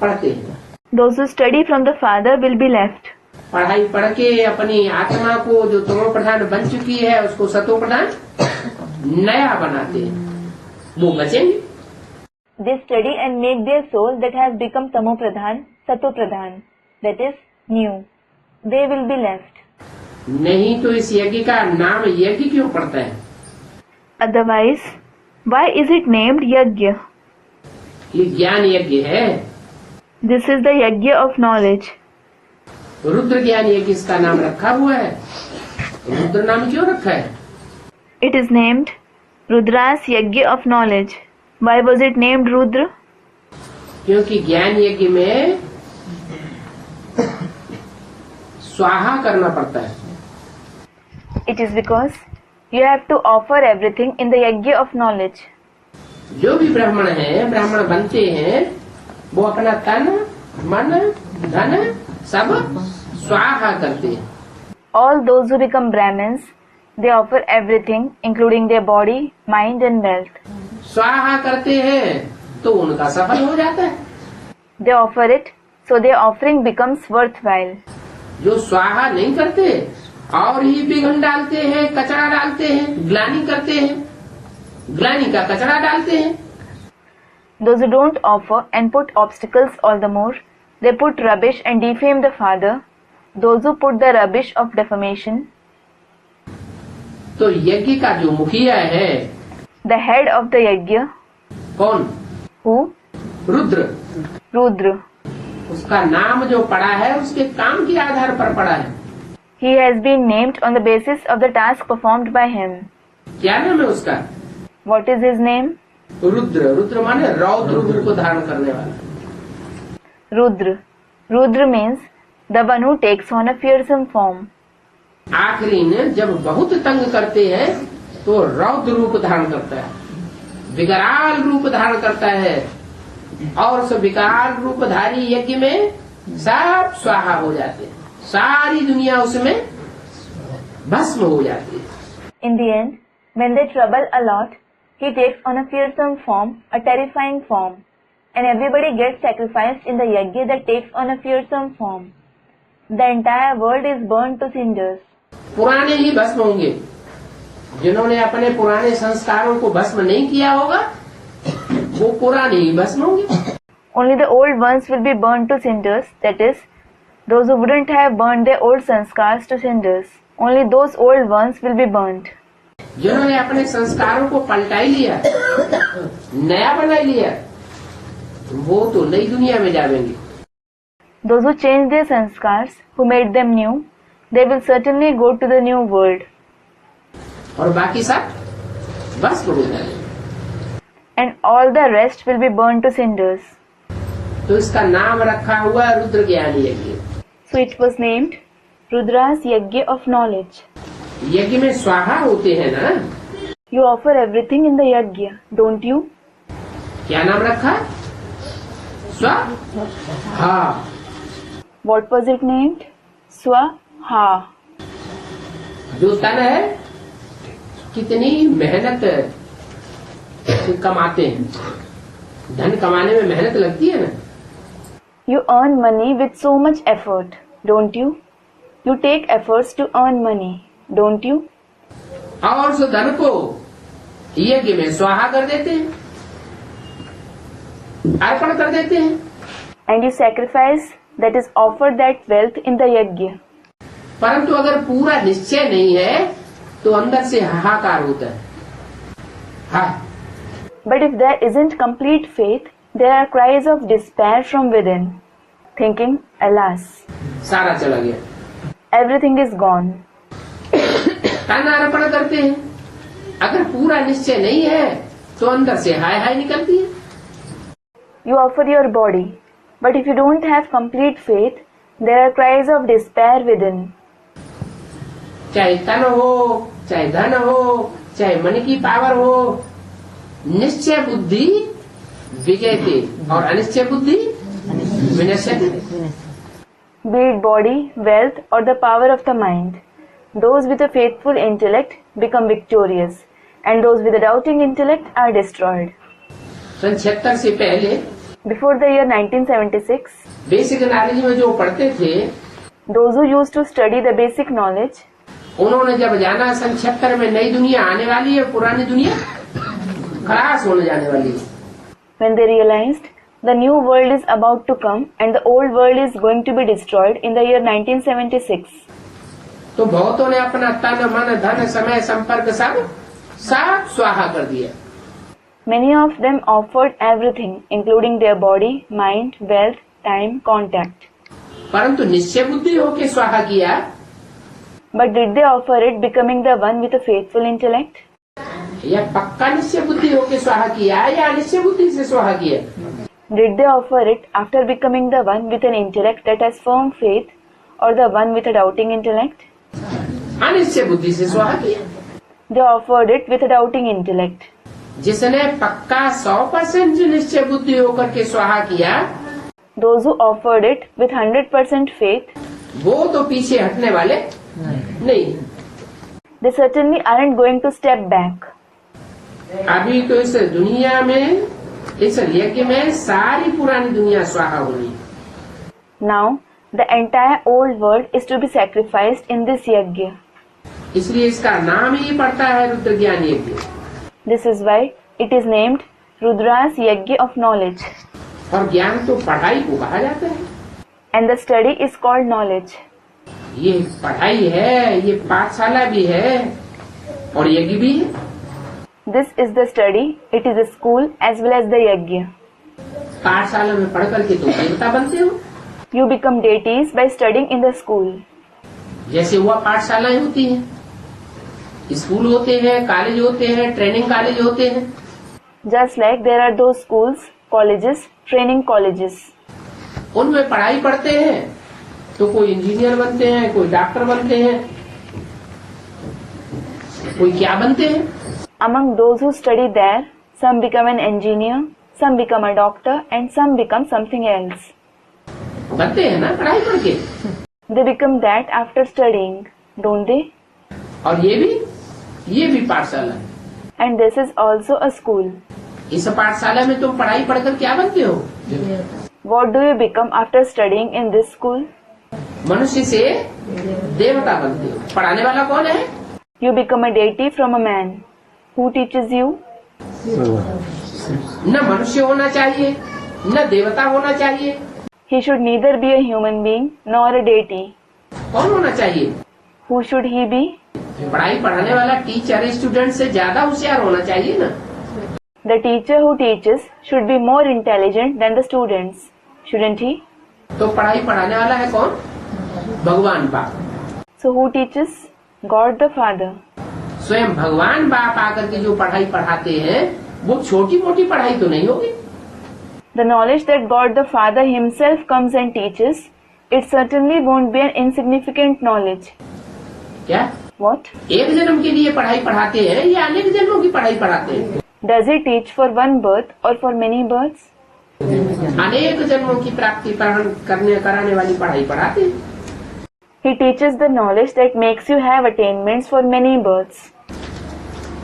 पढ़ते हैं। Those who study from the Father will be left. पढ़ाई पढ़ के अपनी आत्मा को जो तमो प्रधान बन चुकी है उसको सतो प्रधान नया बनाते हैं, वो बचेंगे। They study and make their soul that has become Tamo Pradhan, Sato Pradhan, that is new. They will be left. नहीं तो इस यज्ञ का नाम यज्ञ क्यों पड़ता है? Otherwise, why is it named yajna? ये ज्ञान यज्ञ है। This is the yajna of knowledge. Rudra ज्ञान यज्ञ इसका नाम रखा हुआ है। रुद्र नाम क्यों रखा है? It is named Rudra's yajna of knowledge. Why was it named Rudra? क्योंकि ज्ञान यज्ञ में स्वाहा करना पड़ता है। It is because you have to offer everything in the yajna of knowledge. जो भी ब्राह्मण है, ब्राह्मण बनते हैं, वो अपना तन मन धन सब स्वाहा करते हैं। All those who become Brahmins, they offer everything, including their body, mind and wealth. स्वाहा करते हैं तो उनका सफल हो जाता है। They offer it, so their offering becomes worthwhile. जो स्वाहा नहीं करते और ही विघ्न डालते हैं, कचरा डालते हैं, ग्लानि करते हैं, ग्लानि का कचरा डालते हैं। Those who don't offer and put obstacles all the more, they put rubbish and defame the Father. Those who put the rubbish of defamation, तो यज्ञ का जो मुखिया है, the head of the yajna, कौन? who? रुद्र। Rudra. उसका नाम जो पड़ा है उसके काम के आधार पर पड़ा है। He has been named on the basis of the task performed by him. क्या नाम है उसका? What is his name? Rudra. Rudra माने रौद्र रूप को धारण करने वाला। Rudra. Rudra means the one who takes on a fearsome form. आखिरी में जब बहुत तंग करते हैं तो रौद्र रूप धारण करता है, विकराल रूप धारण करता है, और उस विकराल रूपधारी यज्ञ में सब स्वाहा हो जाते हैं, सारी दुनिया उसमें भस्म हो जाती है। In the end, when they trouble a lot, he takes on a fearsome form, a terrifying form, and everybody gets sacrificed in the yajna that takes on a fearsome form. The entire world is burned to cinders. पुराने ही भस्म होंगे, जिन्होंने अपने पुराने संस्कारों को भस्म नहीं किया होगा वो पुराने ही भस्म होंगे। Only the old ones will be burned to cinders, that is, those who wouldn't have burned their old sanskars to cinders. Only those old ones will be burnt. जिन्होंने अपने संस्कारों को पलटाई लिया, नया बना लिया, वो तो नई दुनिया में जाएंगे। Those who changed their sanskars, who made them new, they will certainly go to the new world. और बाकी सब भस्म हो जाएंगे। And all the rest will be burned to cinders. तो इसका नाम रखा हुआ रुद्र ज्ञान यज्ञ। So it was named Rudra's yajna of knowledge. यज्ञ में स्वाहा होते हैं ना? You offer everything in the yajna, don't you? क्या नाम रखा? स्वाहा। What was it named? Swaha. जो तन है कितनी मेहनत से कमाते हैं, धन कमाने में मेहनत लगती है ना? You earn money with so much effort, don't you? You take efforts to earn money, don't you? और उस धन को यज्ञ में स्वाहा कर देते हैं, अर्पण कर देते हैं। And you sacrifice, that is, offer that wealth in the yajna. परंतु अगर पूरा निश्चय नहीं है तो अंदर से हाहाकार होता है। हाँ, But if there isn't complete faith, there are cries of despair from within, thinking, alas, सारा चला गया। everything is gone. स्थानार्पण करते हैं। अगर पूरा निश्चय नहीं है तो अंदर से हाय हाय निकलती है। You offer your body, but if you don't have complete faith, there are cries of despair within. चाहे तन हो, चाहे धन हो, चाहे मन की पावर हो, निश्चय बुद्धि विजयते और अनिश्चय बुद्धि विनश्यते। Be it body, wealth, or the power of the mind, those with a faithful intellect become victorious, and those with a doubting intellect are destroyed. सन 76 से पहले Before the year 1976, basic knowledge में जो पढ़ते थे, those who used to study the basic knowledge, उन्होंने जब जाना सन 76 में नई दुनिया आने वाली है, पुरानी दुनिया खलास होने जाने वाली है। when they realized the new world is about to come and the old world is going to be destroyed in the year 1976, तो बहुतों ने अपना तन मन धन समय संपर्क सब स्वाहा कर दिया। many of them offered everything, including their body, mind, wealth, time, contact. परंतु निश्चय बुद्धि होके स्वाहा किया। But did they offer it becoming the one with a faithful intellect? या पक्का निश्चय बुद्धि होके स्वाहा किया या अनिश्चय बुद्धि से स्वाहा किया? Did they offer it after becoming the one with an intellect that has firm faith or the one with a doubting intellect? Anishchay बुद्धि से स्वाहा किया। They offered it with a doubting intellect. जिसने पक्का 100% निश्चय बुद्धि होकर के स्वाहा किया, Those who offered it with 100% faith, वो तो पीछे हटने वाले नहीं। they certainly aren't going to step back. अभी तो इस दुनिया में, इस यज्ञ में सारी पुरानी दुनिया स्वाहा हो रही है। Now, the entire old world is to be sacrificed in this yajna. इसलिए इसका नाम ही पड़ता है रुद्र ज्ञान यज्ञ। This is why it is named Rudra's Yajna of Knowledge. और ज्ञान तो पढ़ाई को कहा जाता है। And the study is called knowledge. ये पढ़ाई है, ये पाठशाला भी है और यज्ञ भी है। This is the study, it is a school as well as the yajna. पाठशाला में पढ़ करके तुम देवता बनते हो। You become deities by studying in the school. जैसे हुआ पाठशालाएं होती हैं, स्कूल होते हैं, कॉलेज होते हैं, ट्रेनिंग कॉलेज होते हैं। Just like there are those schools, colleges, training colleges. उनमें पढ़ाई पढ़ते हैं तो कोई इंजीनियर बनते हैं, कोई डॉक्टर बनते हैं, कोई क्या बनते हैं। Among those who study there, some become an engineer, some become a doctor, and some become something else. बनते हैं ना पढ़ाई पढ़ के। They become that after studying, don't they? और ये भी पाठशाला है। And this is also a school. इस पाठशाला में तुम पढ़ाई पढ़कर क्या बनते हो? What do you become after studying in this school? मनुष्य से देवता बनते हो। पढ़ाने वाला कौन है? You become a deity from a man. Who teaches you? न मनुष्य होना चाहिए, न देवता होना चाहिए। He should neither be a human being nor a deity. कौन होना चाहिए? Who should he be? पढ़ाई पढ़ाने वाला टीचर स्टूडेंट से ज्यादा होशियार होना चाहिए ना। The teacher who teaches should be more intelligent than the students, shouldn't he? तो पढ़ाई पढ़ाने वाला है कौन? भगवान बाप। So who teaches? God the Father. स्वयं भगवान बाप आकर के जो पढ़ाई पढ़ाते हैं वो छोटी मोटी पढ़ाई तो नहीं होगी। The knowledge that God the Father himself comes and teaches, it certainly won't be an insignificant knowledge. क्या? What? एक जन्म के लिए पढ़ाई पढ़ाते हैं या अनेक जन्मों की पढ़ाई पढ़ाते हैं? Does he teach for one birth or for many births? अनेक जन्मों की प्राप्ति कराने वाली पढ़ाई पढ़ाते हैं। He teaches the knowledge that makes you have attainments for many births.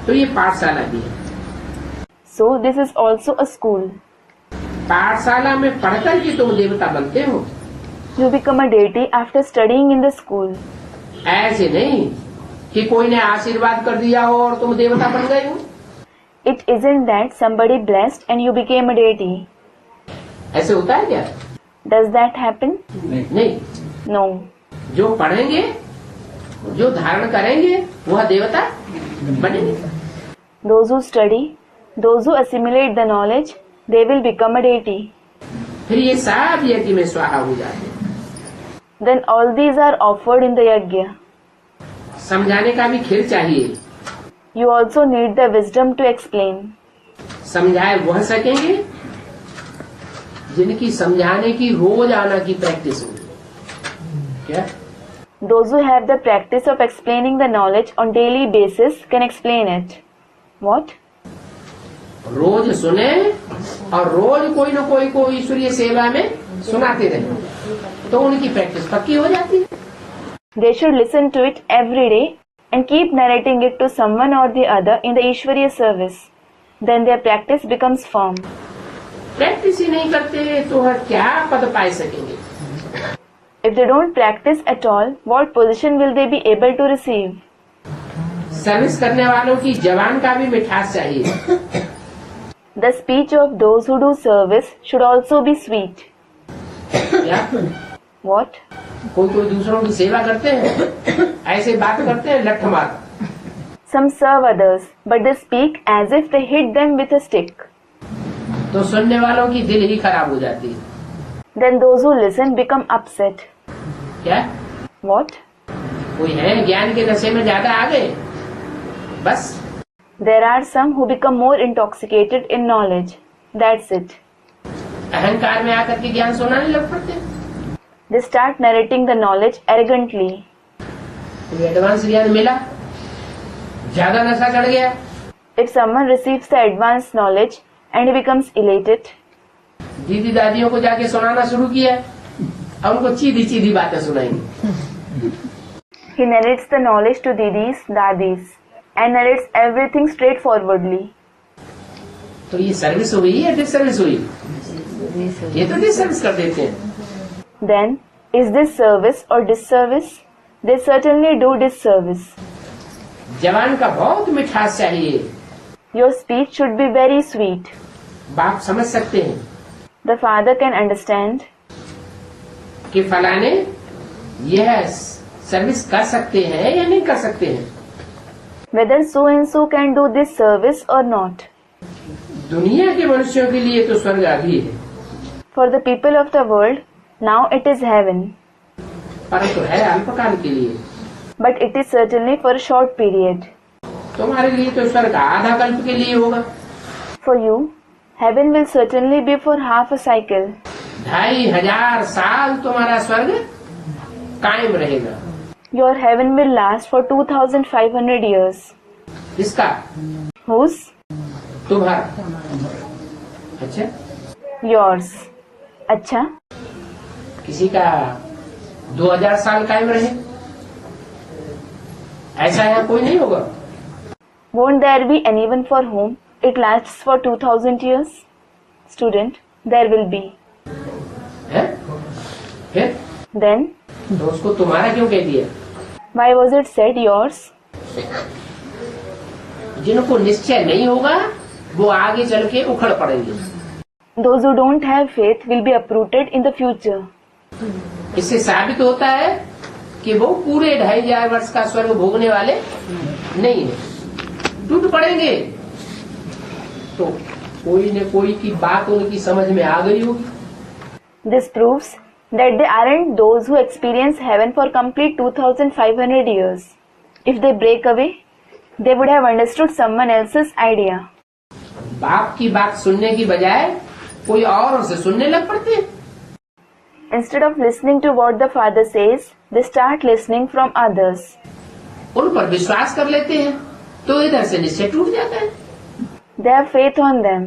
तो ये पाठशाला भी है। So this is also a school. पाठशाला में पढ़कर के तुम देवता बनते हो। You become a deity after studying in the school. ऐसे नहीं कि कोई ने आशीर्वाद कर दिया हो और तुम देवता बन गए हो। It isn't that somebody blessed and you became a deity. ऐसे होता है क्या? Does that happen? नहीं। No. जो पढ़ेंगे, जो धारण करेंगे, वह देवता बनेंगे। Those who study, those who assimilate the knowledge, they will become a deity. फिर ये सब यज्ञ में स्वाहा हो जाते हैं। Then all these are offered in the yajna. समझाने का भी खेल चाहिए। You also need the wisdom to explain. समझाए वह सकेंगे जिनकी समझाने की रोज आना की प्रैक्टिस होगी। क्या? Those who have the practice of explaining the knowledge on daily basis can explain it. What? रोज सुने और रोज कोई न कोई को ईश्वरीय सेवा में सुनाते रहे तो उनकी प्रैक्टिस पक्की हो जाती है। They should listen to it every day and keep narrating it to someone or the other in the Ishwariya service. Then their practice becomes firm. Practice ही नहीं करते तो वह क्या पद पा सकेंगे? If they don't practice at all, what position will they be able to receive? Service करने वालों की जबान का भी मिठास चाहिए। The speech of those who do service should also be sweet. क्या? What? कोई दूसरों की सेवा करते हैं, ऐसे बात करते हैं लठ मार। Some serve others, but they speak as if they hit them with a stick. तो सुनने वालों की दिल ही खराब हो जाती है। Then those who listen become upset. क्या? What? कोई है ज्ञान के नशे में ज्यादा आ गए, बस। There are some who become more intoxicated in knowledge. That's it. अहंकार में आकर के ज्ञान सुनाने लग पड़ते हैं। They start narrating the knowledge arrogantly. कोई एडवांस ज्ञान मिला, ज्यादा नशा चढ़ गया। If someone receives the advanced knowledge and he becomes elated, दीदी दादियों को जाके सुनाना शुरू किया और उनको चीदी चीदी बातें सुनाएंगे। he narrates the knowledge to didis, dadis, and narrates everything straightforwardly. तो ये सर्विस हुई या डिसर्विस हुई? ये तो डिसर्विस कर देते हैं। Then, is this service or disservice? They certainly do disservice. जवान का बहुत मिठास चाहिए। Your speech should be very sweet. बाप समझ सकते हैं The father can understand कि फलाने यह सर्विस कर सकते हैं या नहीं कर सकते हैं। whether so and so can do this service or not. दुनिया के मनुष्यों के लिए तो स्वर्ग अभी है, For the people of the world, now it is heaven, परंतु है अल्पकाल के लिए। but it is certainly for a short period. तुम्हारे लिए तो स्वर्ग आधा कल्प के लिए होगा। For you, heaven will certainly be for half a cycle. 2500 साल तुम्हारा स्वर्ग कायम रहेगा। Your heaven will last for 2500 years. किसका? Whose? तुम्हारा। अच्छा, Yours. अच्छा, किसी का 2000 साल कायम रहे, ऐसा यहाँ कोई नहीं होगा। won't there be anyone for whom it lasts for 2000 years? Student, there will be. है? फिर Then, तो उसको तुम्हारा क्यों कह दिया? why was it said yours? जिनको निश्चय नहीं होगा वो आगे चल के उखड़ पड़ेंगे। Those who don't have faith will be uprooted in the future. इससे साबित होता है कि वो पूरे 2500 वर्ष का स्वर्ग भोगने वाले नहीं है, टूट पड़ेंगे। तो कोई न कोई की बात उनकी समझ में आ गई होगी। This proves that they aren't those who experience heaven for complete 2500 years. If they break away, they would have understood someone else's idea. बाप की बात सुनने की बजाय कोई और से सुनने लग पड़ते हैं। Instead of listening to what the father says, they start listening from others. उन पर विश्वास कर लेते हैं तो इधर से निश्चय टूट जाता है। They have faith on them,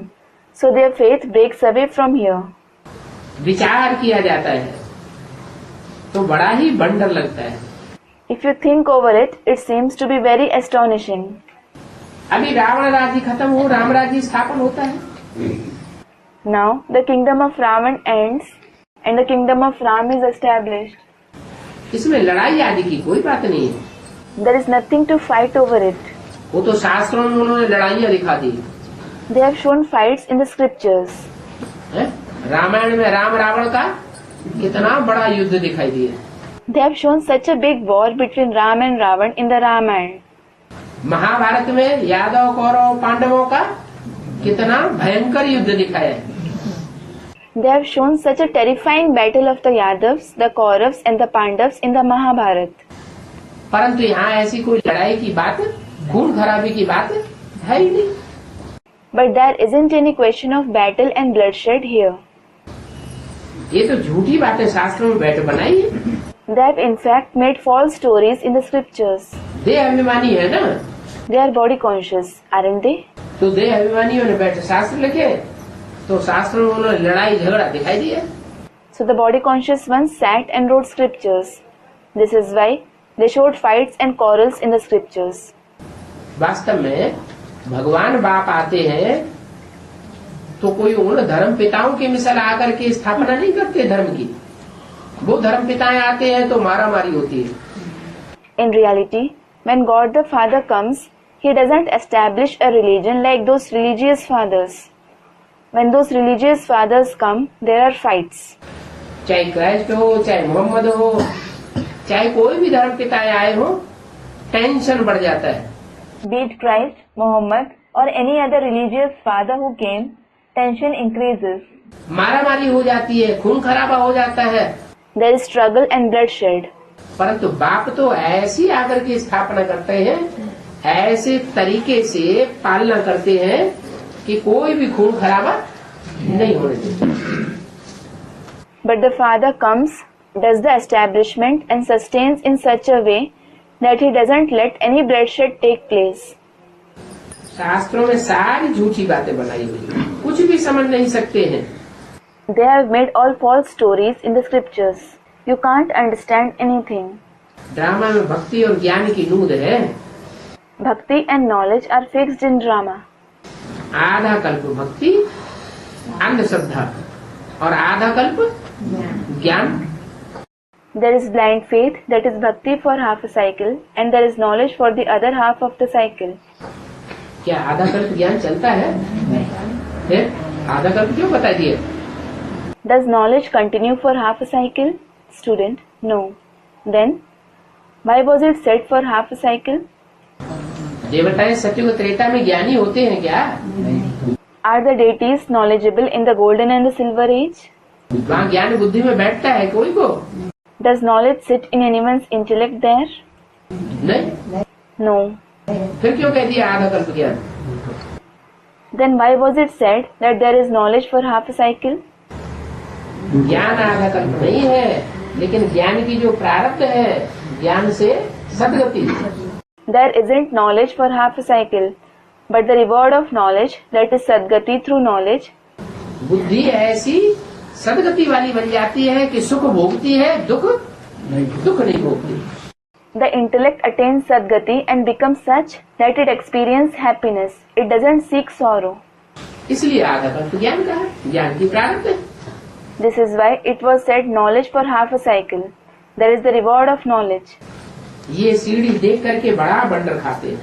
so their faith breaks away from here. विचार किया जाता है तो बड़ा ही बंडर लगता है। If you think over it, it seems to be very astonishing. अभी रावण राज्य खत्म हो, राम राज्य स्थापन होता है। Now the kingdom of Ravan ends and the kingdom of Ram is established. इसमें लड़ाई आदि की कोई बात नहीं है। There is nothing to fight over it. वो तो शास्त्रों में उन्होंने लड़ाइयाँ दिखा दी They have shown fights in the scriptures. है? रामायण में राम रावण का कितना बड़ा युद्ध दिखाई दिया। They have shown such a big war between Ram and Ravan in the Ramayana. Mahabharat में यादव कौरव पांडवों का कितना भयंकर युद्ध दिखाया है। They have shown such a terrifying battle of the Yadavs, the Kauravas and the Pandavas in the Mahabharata. परंतु यहाँ ऐसी कोई लड़ाई की बात, खून खराबी की बात है ही नहीं। But there isn't any question of battle and bloodshed here. ये तो झूठी बातें शास्त्रों में बैठ बनाई है। They have in fact made false stories in the scriptures. देह अभिमानी है ना, They are body conscious, aren't they? तो देह अभिमानियों ने बैठे शास्त्र लिखे, तो शास्त्र में उन्होंने लड़ाई झगड़ा दिखाई दिया। So the body conscious ones sat and wrote scriptures. This is why they showed fights and quarrels in the scriptures. वास्तव में भगवान बाप आते हैं तो कोई उन धर्म पिताओं की मिसाल आकर के स्थापना नहीं करते धर्म की। वो धर्म पिताएं आते हैं तो मारामारी होती है। In reality, when God the Father comes, He doesn't establish a religion like those religious fathers. When those religious fathers come, there are fights. चाहे क्राइस्ट हो, चाहे मोहम्मद हो, चाहे कोई भी धर्म पिताएं आए हो, टेंशन बढ़ जाता है। Be it Christ, Muhammad, or any other religious father who came, tension increases. मारामारी हो जाती है, खून खराबा हो जाता है। There is struggle and bloodshed. परंतु बाप तो ऐसी आकर की स्थापना करते हैं, ऐसे तरीके से पालना करते हैं कि कोई भी खून खराबा नहीं होने देते। But the Father comes, does the establishment and sustains in such a way that He doesn't let any bloodshed take place. शास्त्रों में सारी झूठी बातें बनाई हुई है, कुछ भी समझ नहीं सकते हैं। They have made all false stories in the scriptures. You can't understand anything. Drama में भक्ति और ज्ञान की नूद है। Bhakti and knowledge are fixed in drama. आधा कल्प भक्ति, अंधश्रद्धा, और आधा कल्प ज्ञान। There is blind faith, that is bhakti for half a cycle, and there is knowledge for the other half of the cycle. क्या आधा कल्प ज्ञान चलता है? फिर आधा कल्प क्यों बता दिए? Does knowledge continue for half a cycle? Student, no. Then, why was it said for half a cycle? देवताएं सत्युग त्रेता में ज्ञानी होते हैं क्या? Are the deities knowledgeable in the golden and the silver age? वहाँ ज्ञान बुद्धि में बैठता है कोई को? Does knowledge sit in anyone's intellect there? नहीं। No. फिर क्यों कह दिया आधा कल्प ज्ञान? Then why was it said that there is knowledge for half a cycle? ज्ञान आधा कल्प नहीं है, लेकिन ज्ञान की जो प्रारब्ध है, ज्ञान से सद्गति। There isn't knowledge for half a cycle, but the reward of knowledge, that is sadgati through knowledge. बुद्धि ऐसी सद्गति वाली बन जाती है कि सुख भोगती है, दुख नहीं भोगती। The intellect attains sadgati and becomes such that it experiences happiness. It doesn't seek sorrow. इसलिए आधा कल्प ज्ञान का है, ज्ञान की प्रारब्ध है। This is why it was said knowledge for half a cycle. There is the reward of knowledge. ये सीढ़ी देख करके बड़ा बंडर खाते हैं।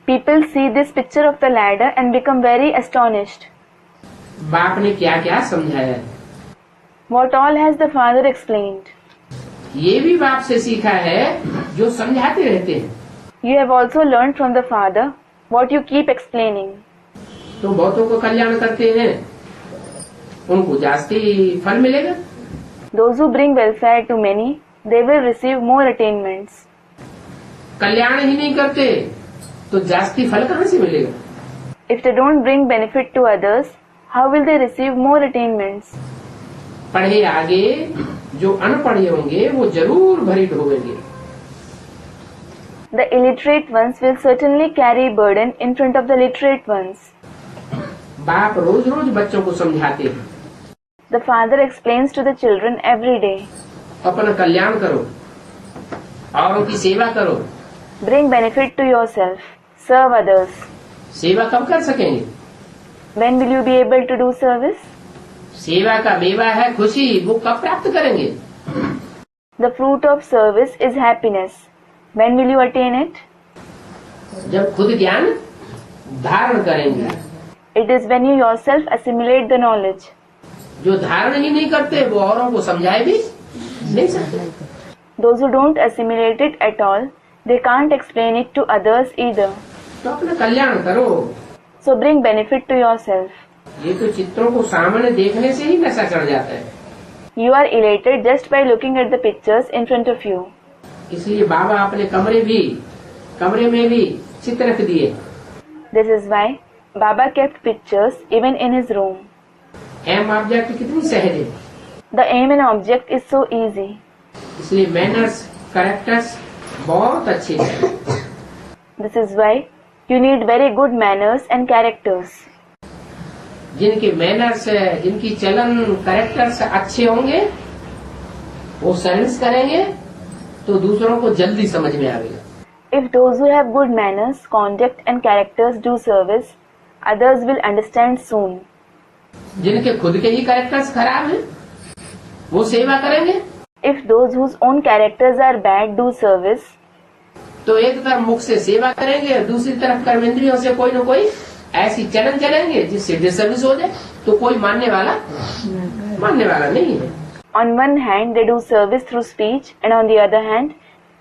People see this picture of the ladder and become very astonished. बाप ने क्या क्या समझाया है? What all has the Father explained? ये भी बाप से सीखा है जो समझाते रहते हैं। You have also learned from the Father what you keep explaining. तो बहुतों को कल्याण करते हैं, उनको जास्ती फल मिलेगा। Those who bring welfare to many, they will receive more attainments. कल्याण ही नहीं करते तो जास्ती फल कहाँ से मिलेगा? If they don't bring benefit to others, how will they receive more attainments? पढ़े आगे जो अनपढ़े होंगे वो जरूर भरी ढोएंगे। The illiterate ones will certainly carry burden in front of the literate ones. बाप रोज रोज बच्चों को समझाते हैं। The Father explains to the children every day. अपना कल्याण करो, औरों की सेवा करो। Bring benefit to yourself. Serve others. सेवा कब कर सकेंगे? When will you be able to do service? सेवा का मेवा है खुशी, वो कब प्राप्त करेंगे? The fruit of service is happiness. When will you attain it? जब खुद ज्ञान धारण करेंगे। It is when you yourself assimilate the knowledge. जो धारण ही नहीं करते वो औरों को समझाए भी नहीं सकते। Those who don't assimilate it at all, they can't explain it to others either. तो अपना कल्याण करो। So bring benefit to yourself. ये तो चित्रों को सामने देखने से ही नशा चढ़ जाता है। You are elated just by looking at the pictures in front of you. इसलिए बाबा अपने कमरे में भी चित्र रख दिए। This is why Baba kept pictures even in his room. एम ऑब्जेक्ट कितनी सहज है, The aim and object is so easy. इसलिए मैनर्स कैरेक्टर्स बहुत अच्छे हैं। This is why you need very good manners and characters. जिनके मैनर्स जिनकी चलन कैरेक्टर्स अच्छे होंगे वो सर्विस करेंगे तो दूसरों को जल्दी समझ में आएगा। If those who have good manners, conduct and characters do service, others will understand soon. जिनके खुद के ही कैरेक्टर्स खराब हैं वो सेवा करेंगे। If those whose own characters are bad do service, तो एक तरफ मुख से सेवा करेंगे, दूसरी तरफ कर्मेंद्रियों से कोई न कोई ऐसी चलन चलेंगे जिससे डिसर्विस हो जाए, तो कोई मानने वाला नहीं है। on one hand they do service through speech and on the other hand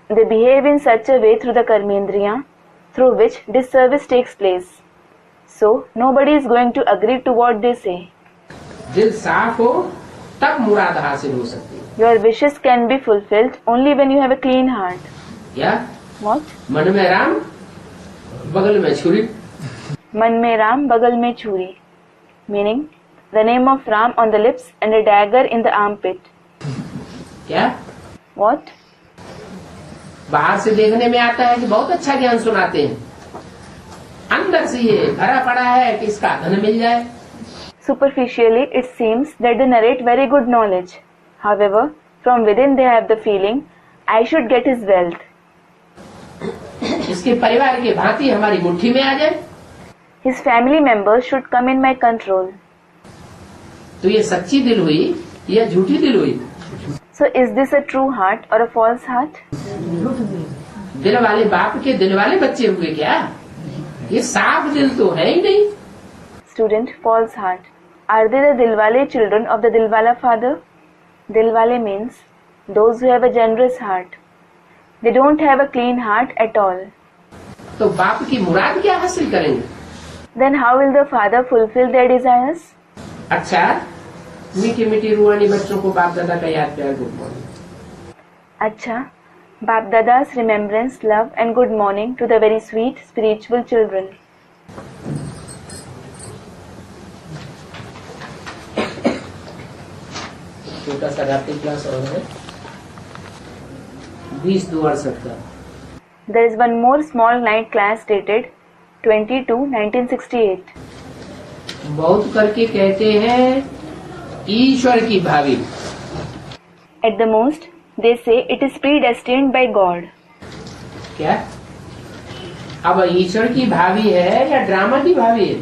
they behave in such a way through the karmendriya through which disservice takes place. So nobody is going to agree to what they say. दिल साफ हो तब मुराद हासिल हो सकती है। Your wishes can be fulfilled only when you have a clean heart. या What? मन में राम बगल में छुरी। मन में राम बगल में छुरी, meaning the name of Ram on the lips and a dagger in the armpit. क्या? What? बाहर से देखने में आता है कि बहुत अच्छा ज्ञान सुनाते हैं, अंदर से ये भरा पड़ा है कि इसका धन मिल जाए। Superficially, it seems that they narrate very good knowledge. However, from within they have the feeling, I should get his wealth. इसके परिवार के भांति हमारी मुट्ठी में आ जाए। His family members should come in my control. तो ये सच्ची दिल हुई या झूठी दिल हुई? So is this a true heart or a false heart? दिल वाले बाप के दिल वाले बच्चे हुए क्या? ये साफ दिल तो है ही नहीं। Student, false heart. Are they the Dilwale children of the Dilwala father? Dilwale means those who have a generous heart. They don't have a clean heart at all. तो बाप की मुराद क्या हासिल करेंगे? Then how will the father fulfill their desires? अच्छा, मीठी मीठी रूहानी बच्चों को बाप दादा का याद प्यार good morning. Acha, Bap Dada's remembrance, love and good morning to the very sweet spiritual children. छोटा सा रात्रि क्लास और है 20/2/68 का। There is one more small night class dated 22/1968. बहुत करके कहते हैं ईश्वर की भावी। At the most, they say it is predestined by God. क्या? अब ईश्वर की भावी है या ड्रामा की भावी है?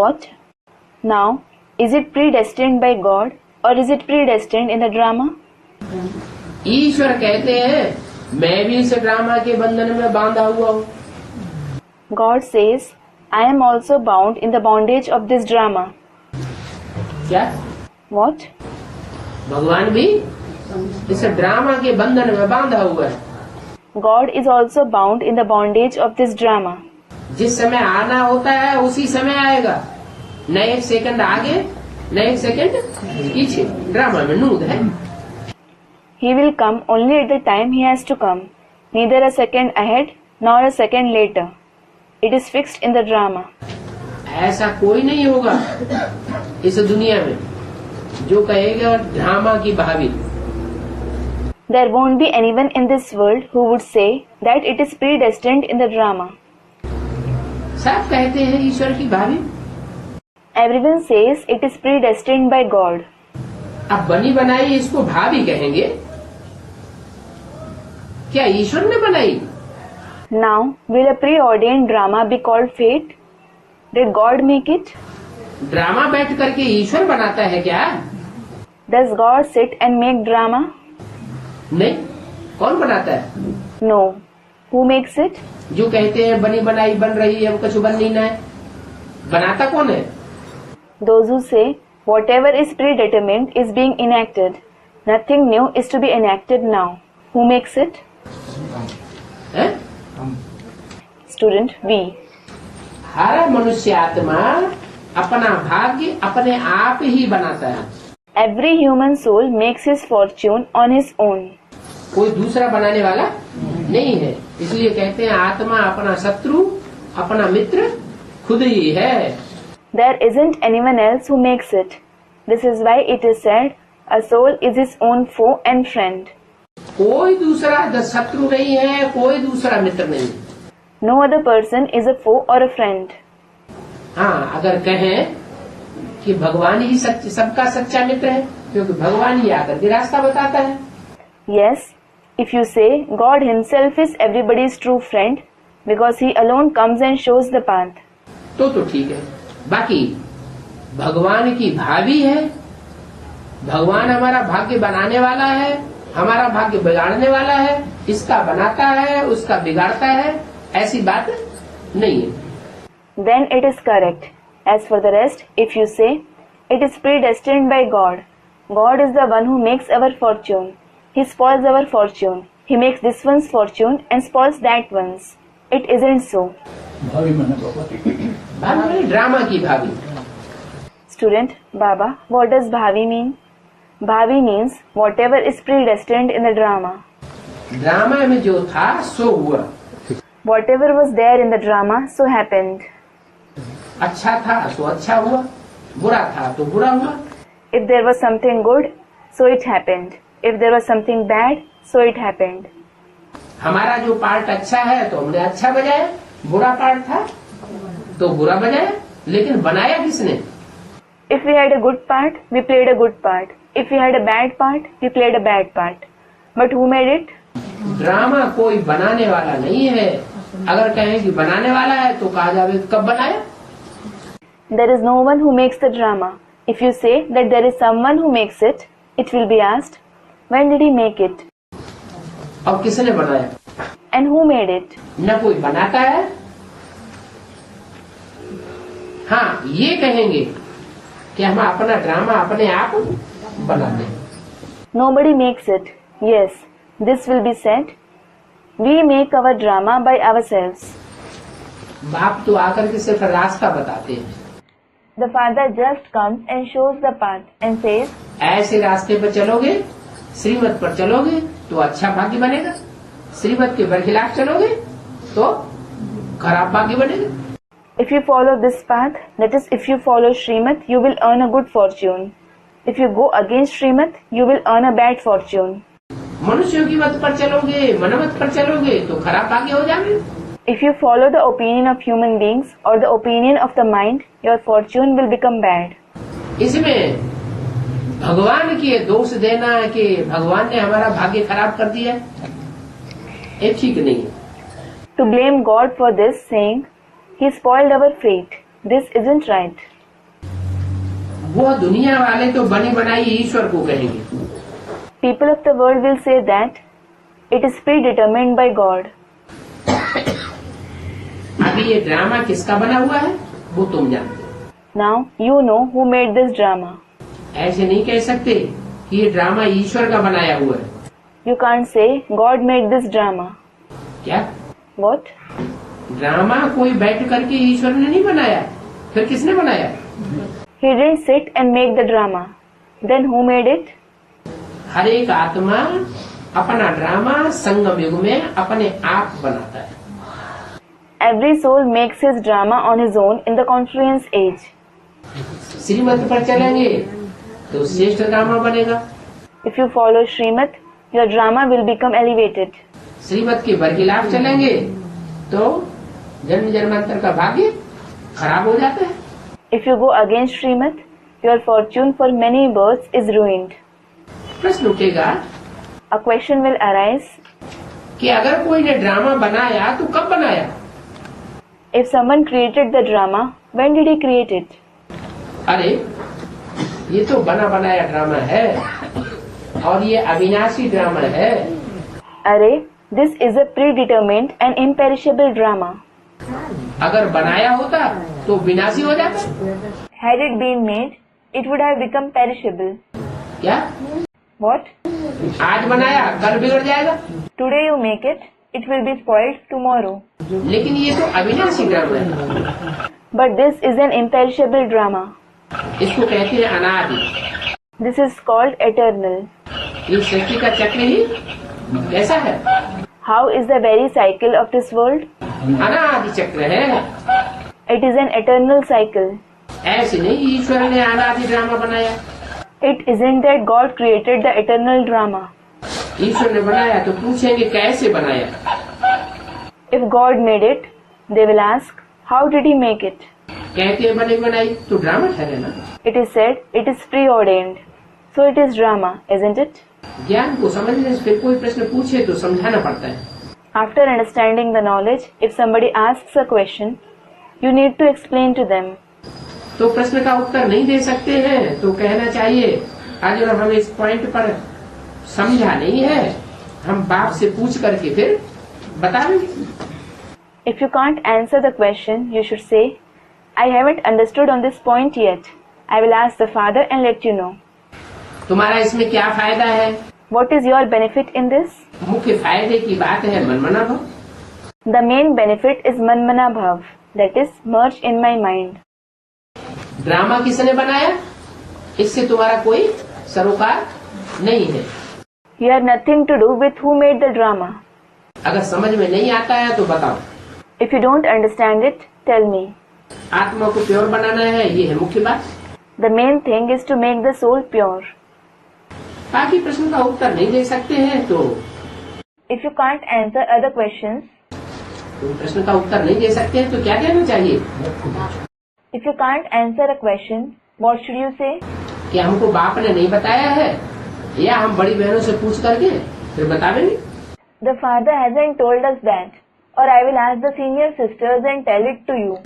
What? Now, is it predestined by God or is it predestined in the drama? ईश्वर कहते हैं मैं भी इस ड्रामा के बंधन में बांधा हुआ हूँ। God says, I am also bound in the bondage of this drama. क्या? What? भगवान भी इस ड्रामा के बंधन में बांधा हुआ है। God is also bound in the bondage of this drama. जिस समय आना होता है उसी समय आएगा, न एक सेकंड आगे न एक सेकंड पीछे। ड्रामा में नूद है। He will come only at the time he has to come, neither a second ahead nor a second later. It is fixed in the drama. ऐसा कोई नहीं होगा इस दुनिया में जो कहेगा ड्रामा की भावी। There won't be anyone in this world who would say that it is predestined in the drama. सब कहते हैं ईश्वर की भावी। Everyone says it is predestined by God. अब बनी बनाई इसको भावी कहेंगे, क्या ईश्वर ने बनाई? Now, will a preordained drama be called fate? Did God make it? Drama बैठ करके ईश्वर बनाता है क्या? Does God sit and make drama? नहीं। कौन बनाता है? No. Who makes it? जो कहते हैं बनी बनाई बन रही है वो कुछ बन नहीं ना है, बनाता कौन है? Those who say whatever is predetermined is being enacted. Nothing new is to be enacted now. Who makes it? है? Student V. हर मनुष्य आत्मा अपना भाग्य अपने आप ही बनाता है। Every human soul makes his fortune on his own. कोई दूसरा बनाने वाला नहीं है। इसलिए कहते हैं आत्मा अपना शत्रु अपना मित्र खुद ही है। There isn't anyone else who makes it. This is why it is said, a soul is his own foe and friend. कोई दूसरा शत्रु नहीं है, कोई दूसरा मित्र नहीं। No other person is a foe or a friend. हाँ, अगर कहें कि भगवान ही सबका सच्चा मित्र है, क्योंकि भगवान ही आकर के रास्ता बताता है। Yes, if you say God himself is everybody's true friend, because he alone comes and shows the path. तो ठीक है। बाकी भगवान की भाभी है, भगवान हमारा भाग्य बनाने वाला है, हमारा भाग्य बिगाड़ने वाला है, इसका बनाता है उसका बिगाड़ता है, ऐसी बात नहीं है। Then it is correct. As for the rest, if you say it is predestined by God, God is the one who makes our fortune. He spoils our fortune. He makes this one's fortune and spoils that one's. It isn't so. भाभी drama की भाभी। Student, Baba, what does Bhavi mean? Bhavi means whatever is predestined in the drama. Drama में जो था सो हुआ। Whatever was there in the drama, so happened. अच्छा था तो अच्छा हुआ, बुरा था तो बुरा हुआ। If there was something good, so it happened. If there was something bad, so it happened. हमारा जो पार्ट अच्छा है तो हमने अच्छा बजाया, बुरा पार्ट था तो बुरा बजाया, लेकिन बनाया किसने? If we had a good part, we played a good part. If we had a bad part, we played a bad part. But who made it? Drama कोई बनाने वाला नहीं है। अगर कहें कि बनाने वाला है तो कहा जावे कब बनाया? There is no one who makes the drama. If you say that there is someone who makes it, it will be asked, when did he make it? और किसने बनाया? And who made it? न कोई बनाता है। हाँ, ये कहेंगे कि हम अपना ड्रामा अपने आप बनाते हैं। Nobody makes it. Yes, this will be said. We make our drama by ourselves. बाप तो आकर के सिर्फ रास्ता बताते हैं। The father just comes and shows the path and says, ऐसे रास्ते पर चलोगे, श्रीमत पर चलोगे तो अच्छा भाग्य बनेगा, श्रीमत के बरखिलाफ चलोगे तो खराब भाग्य बनेगा। if you follow this path, that is, if you follow Srimat, you will earn a good fortune. If you go against Srimat, you will earn a bad fortune. मनुष्यों की मत पर चलोगे, मनमत पर चलोगे तो खराब भाग्य हो जाएंगे। If you follow the opinion of human beings or the opinion of the mind, your fortune will become bad. इसमें भगवान की दोष देना कि भगवान ने हमारा भाग्य खराब कर दिया, ये ठीक नहीं है। To blame God for this, saying, He spoiled our fate, this isn't right. वो दुनिया वाले तो बनी बनाई ईश्वर को कहेंगे। People of the world will say that it is predetermined by God. अभी ये ड्रामा किसका बना हुआ है वो तुम जानते हो। Now you know who made this drama. ऐसे नहीं कह सकते कि ये ड्रामा ईश्वर का बनाया हुआ है। You can't say God made this drama. क्या? What? ड्रामा कोई बैठ करके ईश्वर ने नहीं बनाया, फिर किसने बनाया? He didn't sit and make the drama. Then who made it? हर एक आत्मा अपना ड्रामा संगम युग में अपने आप बनाता है। Every soul makes his drama on his own in the confluence age. श्रीमत पर चलेंगे तो श्रेष्ठ ड्रामा बनेगा। If you follow Srimat, your drama will become elevated. श्रीमत के बरखिलाफ चलेंगे तो जन्म जन्मांतर का भाग्य खराब हो जाता है। If you go against Srimat, your fortune for many births is ruined. प्रश्न उठेगा A question will arise. कि अगर कोई ने ड्रामा बनाया तो कब बनाया? If someone created the drama, when did he create it? अरे ये तो बना बनाया ड्रामा है और ये अविनाशी ड्रामा है। Array, this is a predetermined and imperishable drama. अगर बनाया होता तो विनाशी हो जाता। Had it been made, it would have become perishable. क्या? What? आज बनाया कल बिगड़ जाएगा। Today you make it, it will be spoiled tomorrow. लेकिन ये तो अविनाशी ड्रामा है। But this is an imperishable drama. इसको कहते हैं अनादि। This is called eternal. ये सृष्टि का चक्र ही कैसा है? How is the very cycle of this world? अनादि चक्र है। It is an eternal cycle. ऐसे नहीं ईश्वर ने अनादि ड्रामा बनाया। It isn't that God created the eternal drama. ईश्वर ने बनाया तो पूछेंगे कैसे बनाया? If God made it, they will ask, how did he make it? कहते हैं बने बनाई तो ड्रामा ठहरे ना। It is said it is preordained. So it is drama, isn't it? ज्ञान को समझने से फिर कोई प्रश्न पूछे तो समझाना पड़ता है। After understanding the knowledge, if somebody asks a question, you need to explain to them. तो प्रश्न का उत्तर नहीं दे सकते हैं तो कहना चाहिए आज हमें इस पॉइंट पर समझा नहीं है, हम बाप से पूछ करके फिर बता देंगे। If you can't answer the question, you should say, I haven't understood on this point yet. I will ask the Father and let you know. तुम्हारा इसमें क्या फायदा है? What is your benefit in this? मुख्य फायदे की बात है मनमना भाव। The main benefit is Manmana Bhav, that is merged in my mind. Drama किसने बनाया? इससे तुम्हारा कोई सरोकार नहीं है। You have nothing to do with who made the drama. अगर समझ में नहीं आता है तो बताओ। If you don't understand it, tell me. आत्मा को प्योर बनाना है, ये है मुख्य बात। The main thing is to make the soul pure. बाकी प्रश्न का उत्तर नहीं दे सकते हैं तो If you can't answer other questions, तुम प्रश्न का उत्तर नहीं दे सकते हैं तो क्या कहना चाहिए? if you can't answer a question, what should you say? क्या हमको बाप ने नहीं बताया है या हम बड़ी बहनों से पूछ करके फिर बता देंगे? The Father hasn't told us that, or I will ask the senior sisters and tell it to you.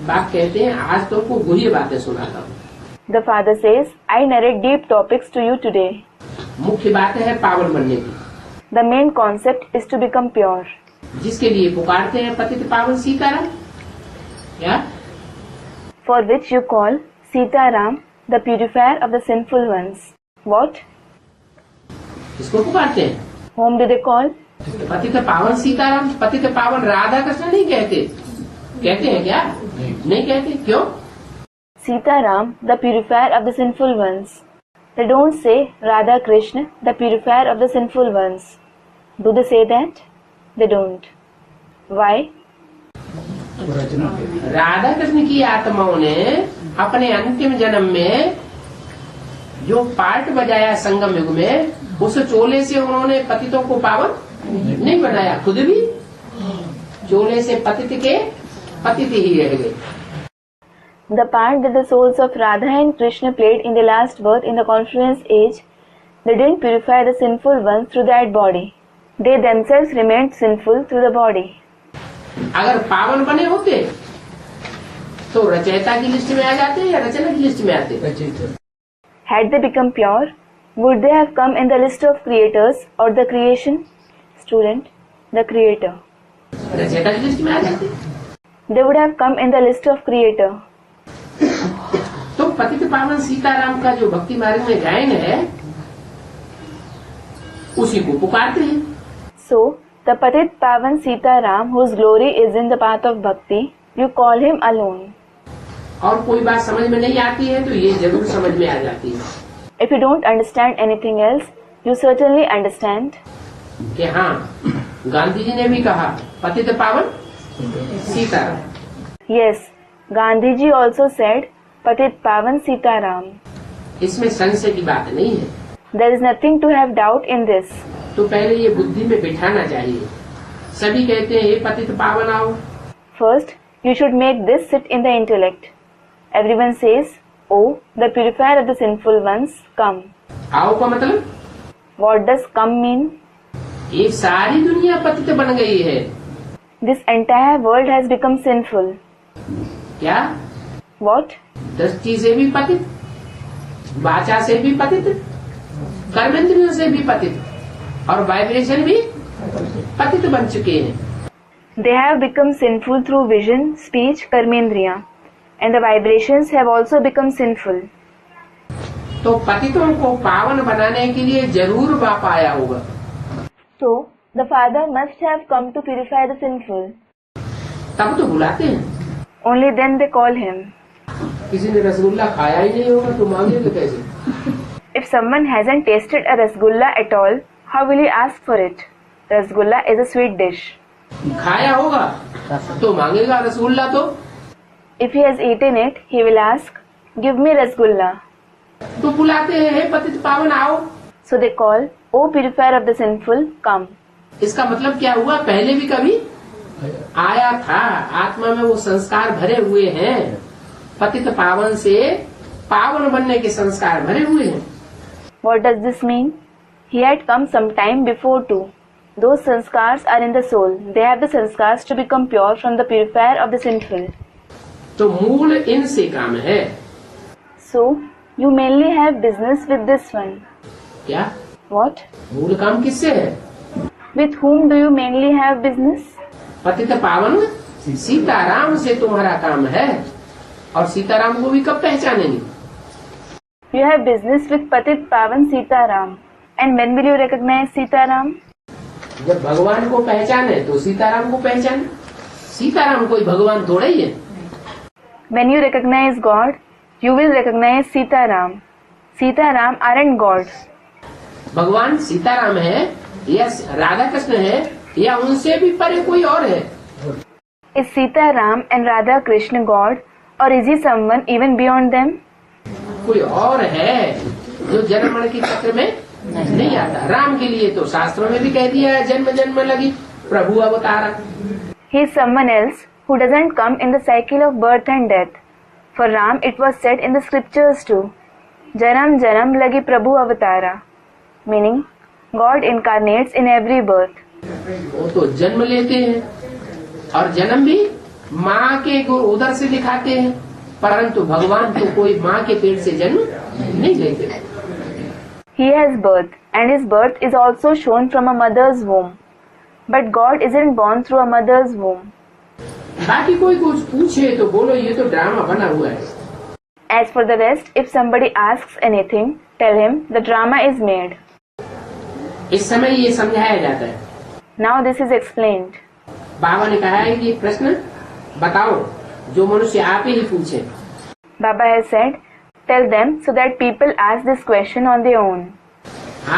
बाप कहते हैं आज तुमको गुह्य बातें सुनाता हूँ। The Father says, I narrate deep topics to you today. मुख्य बात है पावन बनने की। The main concept is to become pure. जिसके लिए पुकारते हैं पतित पावन सीताराम, क्या? For which you call Sitaram, the purifier of the sinful ones. What? इसको पुकारते हैं? Whom do they call? पतित पावन सीताराम। पतित पावन राधा कृष्ण नहीं कहते, कहते हैं क्या? नहीं कहते। क्यों? Sitaram, the purifier of the sinful ones. They don't say Radha Krishna, the purifier of the sinful ones. Do they say that? They don't. Why? Radha Krishna की आत्माओं ने अपने अंतिम जन्म में जो पार्ट बजाया संगम युग में, उस चोले से उन्होंने पतितों को पावन नहीं बनाया, खुद भी चोले से पतित के पतित ही रह गए। The part that the souls of Radha and Krishna played in the last birth in the confluence age, they didn't purify the sinful ones through that body. They themselves remained sinful through the body. अगर पावन बने होते तो रचयिता की list में आ जाते या रचना की लिस्ट में आते? Had they become pure, would they have come in the list of creators or the creation? Student, the creator. रचयिता की लिस्ट में आ जाते। They would have come in the list of creator. तो पतित पावन सीताराम का जो भक्ति मार्ग में गायन है उसी को पुकारते हैं। So, the Patit Pavan Sitaram, whose glory is in the path of bhakti, you call him alone. और कोई बात समझ में नहीं आती है तो ये जरूर समझ में आ जाती है। If you don't understand anything else, you certainly understand कि हाँ, गांधी जी ने भी कहा पतित पावन Sitaram. Yes, Gandhi ji also said, Patit Pavan Sitaram. इसमें संशय की बात नहीं है। There is nothing to have doubt in this. तो पहले ये बुद्धि में बिठाना चाहिए। सभी कहते हैं हे पतित पावन आओ। First, you should make this sit in the intellect. Everyone says, Oh, the purifier of the sinful ones, come. आओ का मतलब? What does come mean? ये सारी दुनिया पतित बन गई है। This entire world has become sinful. क्या? What? दृष्टि से भी पतित, वाचा से भी पतित, कर्मेंद्रियों से भी पतित और वाइब्रेशन भी पतित बन चुके हैं। They have become sinful through vision, speech, karmendriya, and the vibrations have also become sinful. तो पतितों को पावन बनाने के लिए जरूर बाप आया होगा। So, the Father must have come to purify the sinful. तब तो बुलाते हैं। Only then they call him. किसी ने रसगुल्ला खाया ही नहीं होगा तो मांगेंगे कैसे? If someone hasn't tasted a rasgulla at all, how will you ask for it? Rasgulla is a sweet dish. खाया होगा तो मांगेगा रसगुल्ला। तो If he has eaten it, he will ask, give me rasgulla. तो बुलाते हैं, हे पतित पावन आओ। So they call, O purifier of the sinful, come. इसका मतलब क्या हुआ? पहले भी कभी आया था, आत्मा में वो संस्कार भरे हुए हैं, पतित पावन से पावन बनने के संस्कार भरे हुए हैं। What does this mean? He had come some time before too. Those sanskars are in the soul. They have the sanskars to become pure from the purifier of the sinful. तो मूल इनसे काम है। So, you mainly have business with this one. क्या? What? मूल काम किससे है? With whom do you mainly have business? पतित पावन सीताराम से तुम्हारा काम है। और सीताराम को भी कब पहचानेंगे? You have business with Patit Pavan Sitaram. And when will you recognize Sitaram? जब भगवान को पहचाने तो सीताराम को पहचाने। सीताराम कोई भगवान थोड़ा ही है। When you recognize God, you will recognize Sitaram. Sitaram aren't God. भगवान सीताराम है या राधा कृष्ण है या उनसे भी परे कोई और है? Is Sitaram and Radha Krishna God, or is he someone even beyond them? कोई और है जो जन्म मरण के चक्र में नहीं आता। राम के लिए तो शास्त्रों में भी कह दिया है, जन्म जन्म लगी प्रभु अवतारा। He is someone else who doesn't come in the cycle of birth and death. For Ram, it was said in the scriptures too, Janam Janam lagi Prabhu Avatara, meaning God incarnates in every birth. वो तो जन्म लेते हैं और जन्म भी माँ के उदर से दिखाते हैं, परंतु भगवान तो कोई माँ के पेट से जन्म नहीं लेते। He has birth, and his birth is also shown from a mother's womb. But God isn't born through a mother's womb. बाकी कोई कुछ पूछे तो बोलो ये तो ड्रामा बना हुआ है। As for the rest, if somebody asks anything, tell him the drama is made. इस समय ये समझाया जाता है। Now this is explained. बाबा ने कहा है कि प्रश्न बताओ जो मनुष्य आप ही पूछे। Baba has said, tell them so that people ask this question on their own.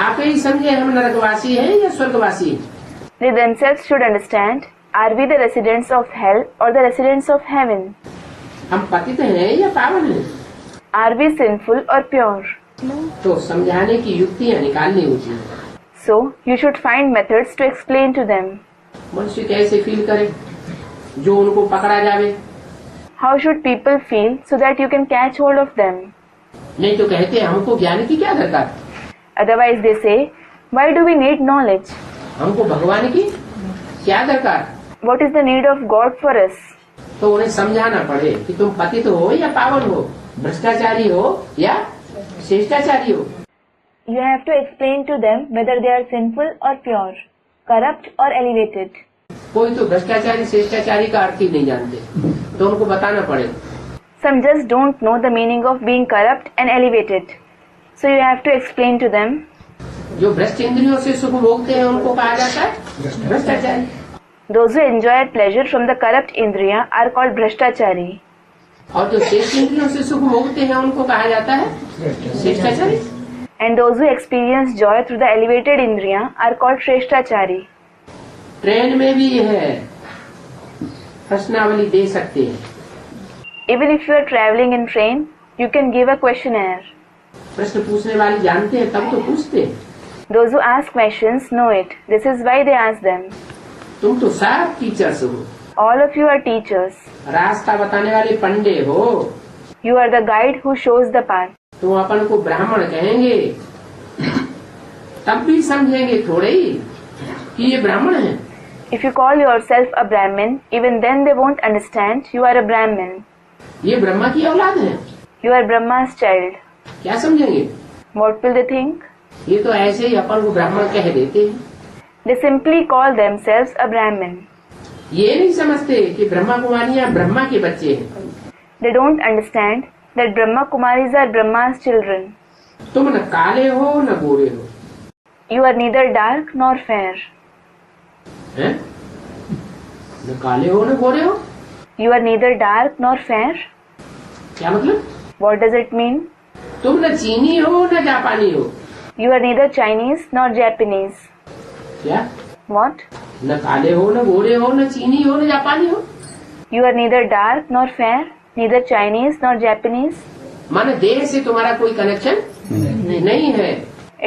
आप ही समझे हम नरकवासी हैं या स्वर्गवासी हैं? They themselves should understand, are we the residents of hell or the residents of heaven? हम पतित हैं या पावन हैं? Are we sinful or pure? तो समझाने की युक्तियाँ निकालनी होती हैं। So, you should find methods to explain to them. मनुष्य कैसे फील करे जो उनको पकड़ा जावे? How should people feel so that you can catch hold of them? नहीं तो कहते हमको ज्ञान की क्या दरकार? Otherwise they say, why do we need knowledge? हमको भगवान की क्या दरकार? What is the need of God for us? तो उन्हें समझाना पड़े कि तुम पतित हो या पावन हो, भ्रष्टाचारी हो या श्रेष्ठाचारी हो। You have to explain to them whether they are sinful or pure, corrupt or elevated. कोई तो भ्रष्टाचारी श्रेष्ठाचारी का अर्थ ही नहीं जानते, तो उनको बताना पड़े। Some just don't know the meaning of being corrupt and elevated. So you have to explain to them. जो भ्रष्ट इंद्रियों से सुख भोगते हैं उनको कहा जाता है भ्रष्टाचारी। Those who enjoy pleasure from the corrupt indriya are called bhrashtachari. और जो श्रेष्ठ इंद्रियों से सुख भोगते हैं उनको कहा जाता है श्रेष्ठाचारी। And those who experience joy through the elevated indriya are called shrestachari. Train में भी है, प्रश्नावली दे सकते हैं। Even if you are traveling in train, you can give a questionnaire. प्रश्न पूछने वाले जानते हैं तब तो पूछते हैं। Those who ask questions know it. This is why they ask them. तुम तो सब टीचर्स हो, All of you are teachers. रास्ता बताने वाले पंडे हो। You are the guide who shows the path. तुम अपन को ब्राह्मण कहेंगे तब भी समझेंगे थोड़े ही कि ये ब्राह्मण है। If you call yourself a Brahmin, even then they won't understand you are a Brahmin. ये ब्रह्मा की औलाद है, You are Brahma's child. क्या समझेंगे? What will they think? ये तो ऐसे ही अपन को ब्राह्मण कह देते हैं। They simply call themselves a Brahmin. ये नहीं समझते कि ब्रह्मा कुमारियाँ ब्रह्मा के बच्चे हैं। They don't understand that Brahma Kumaris are Brahma's children. तुम न काले हो न गोरे हो, You are neither dark nor fair. हैं? न काले हो न गोरे हो, You are neither dark nor fair. क्या मतलब? What does it mean? तुम न चीनी हो न जापानी हो, You are neither Chinese nor Japanese. क्या? What? न काले हो, न गोरे हो, न चीनी हो, न जापानी हो। You are neither dark nor fair, neither Chinese nor Japanese. माने देह से तुम्हारा कोई कनेक्शन नहीं है।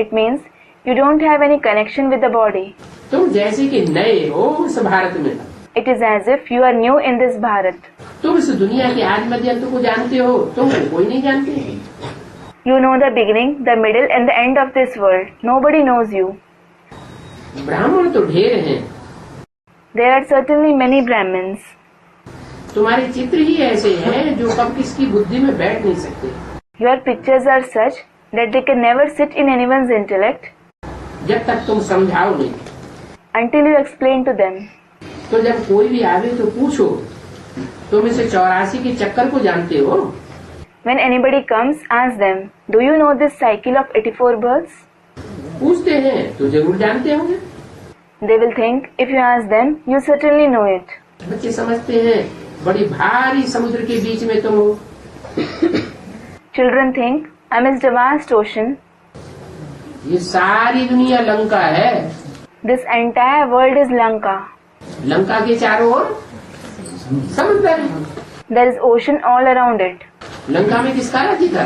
It means you don't have any connection with the body. तुम जैसे कि नए हो इस भारत में। It is as if you are new in this Bharat. तुम इस दुनिया के आदि मध्य अंत को जानते हो, तुम कोई नहीं जानते। You know the beginning, the middle and the end of this world. Nobody knows you. ब्राह्मण तो ढेर हैं। There are certainly many Brahmins. तुम्हारे चित्र ही ऐसे हैं जो कब किसकी बुद्धि में बैठ नहीं सकते। Your pictures are such that they can never sit in anyone's intellect जब तक तुम समझाओ नहीं। until you explain to them. तो जब कोई भी आवे तो पूछो, तुम इसे 84 के चक्कर को जानते हो? When anybody comes, ask them, do you know this cycle of 84 births? पूछते हैं तो जरूर जानते होंगे। They will think, if you ask them, you certainly know it. बच्चे समझते हैं बड़ी भारी समुद्र के बीच में तुम हो। Children think, amidst a vast ocean, ये सारी दुनिया लंका है। this entire world is Lanka. Lanka के चारों ओर समुद्र है। There is ocean all around it. Lanka में किसका राज्य था?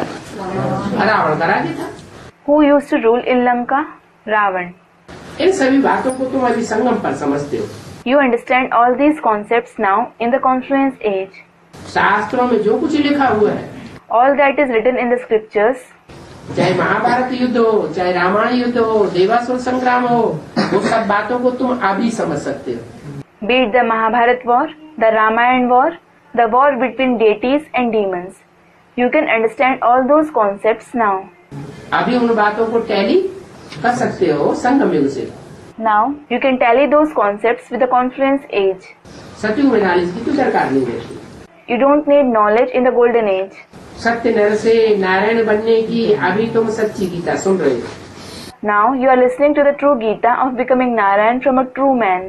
रावण का राज्य था। Who used to rule in Lanka? Ravan. इन सभी बातों को तुम अभी संगम पर समझते हो। You understand all these concepts now in the confluence age. शास्त्रों में जो कुछ लिखा हुआ है, All that is written in the scriptures, चाहे महाभारत युद्ध हो, चाहे रामायण युद्ध हो, देवासुर संग्राम हो, वो सब बातों को तुम अभी समझ सकते हो। be it the Mahabharat war, the Ramayan war, the war between deities and demons. You can understand all those concepts now. अभी उन बातों को टैली कर सकते हो संगम युग से। Now you can tally those concepts with the confluence age. सतयुग में नॉलेज की तो दरकार नहीं रहती। You don't need knowledge in the golden age. सत्य नर से नारायण बनने की अभी तुम सच्ची गीता सुन रहे हो। Now you are listening to the true Gita of becoming Narayan from a true man.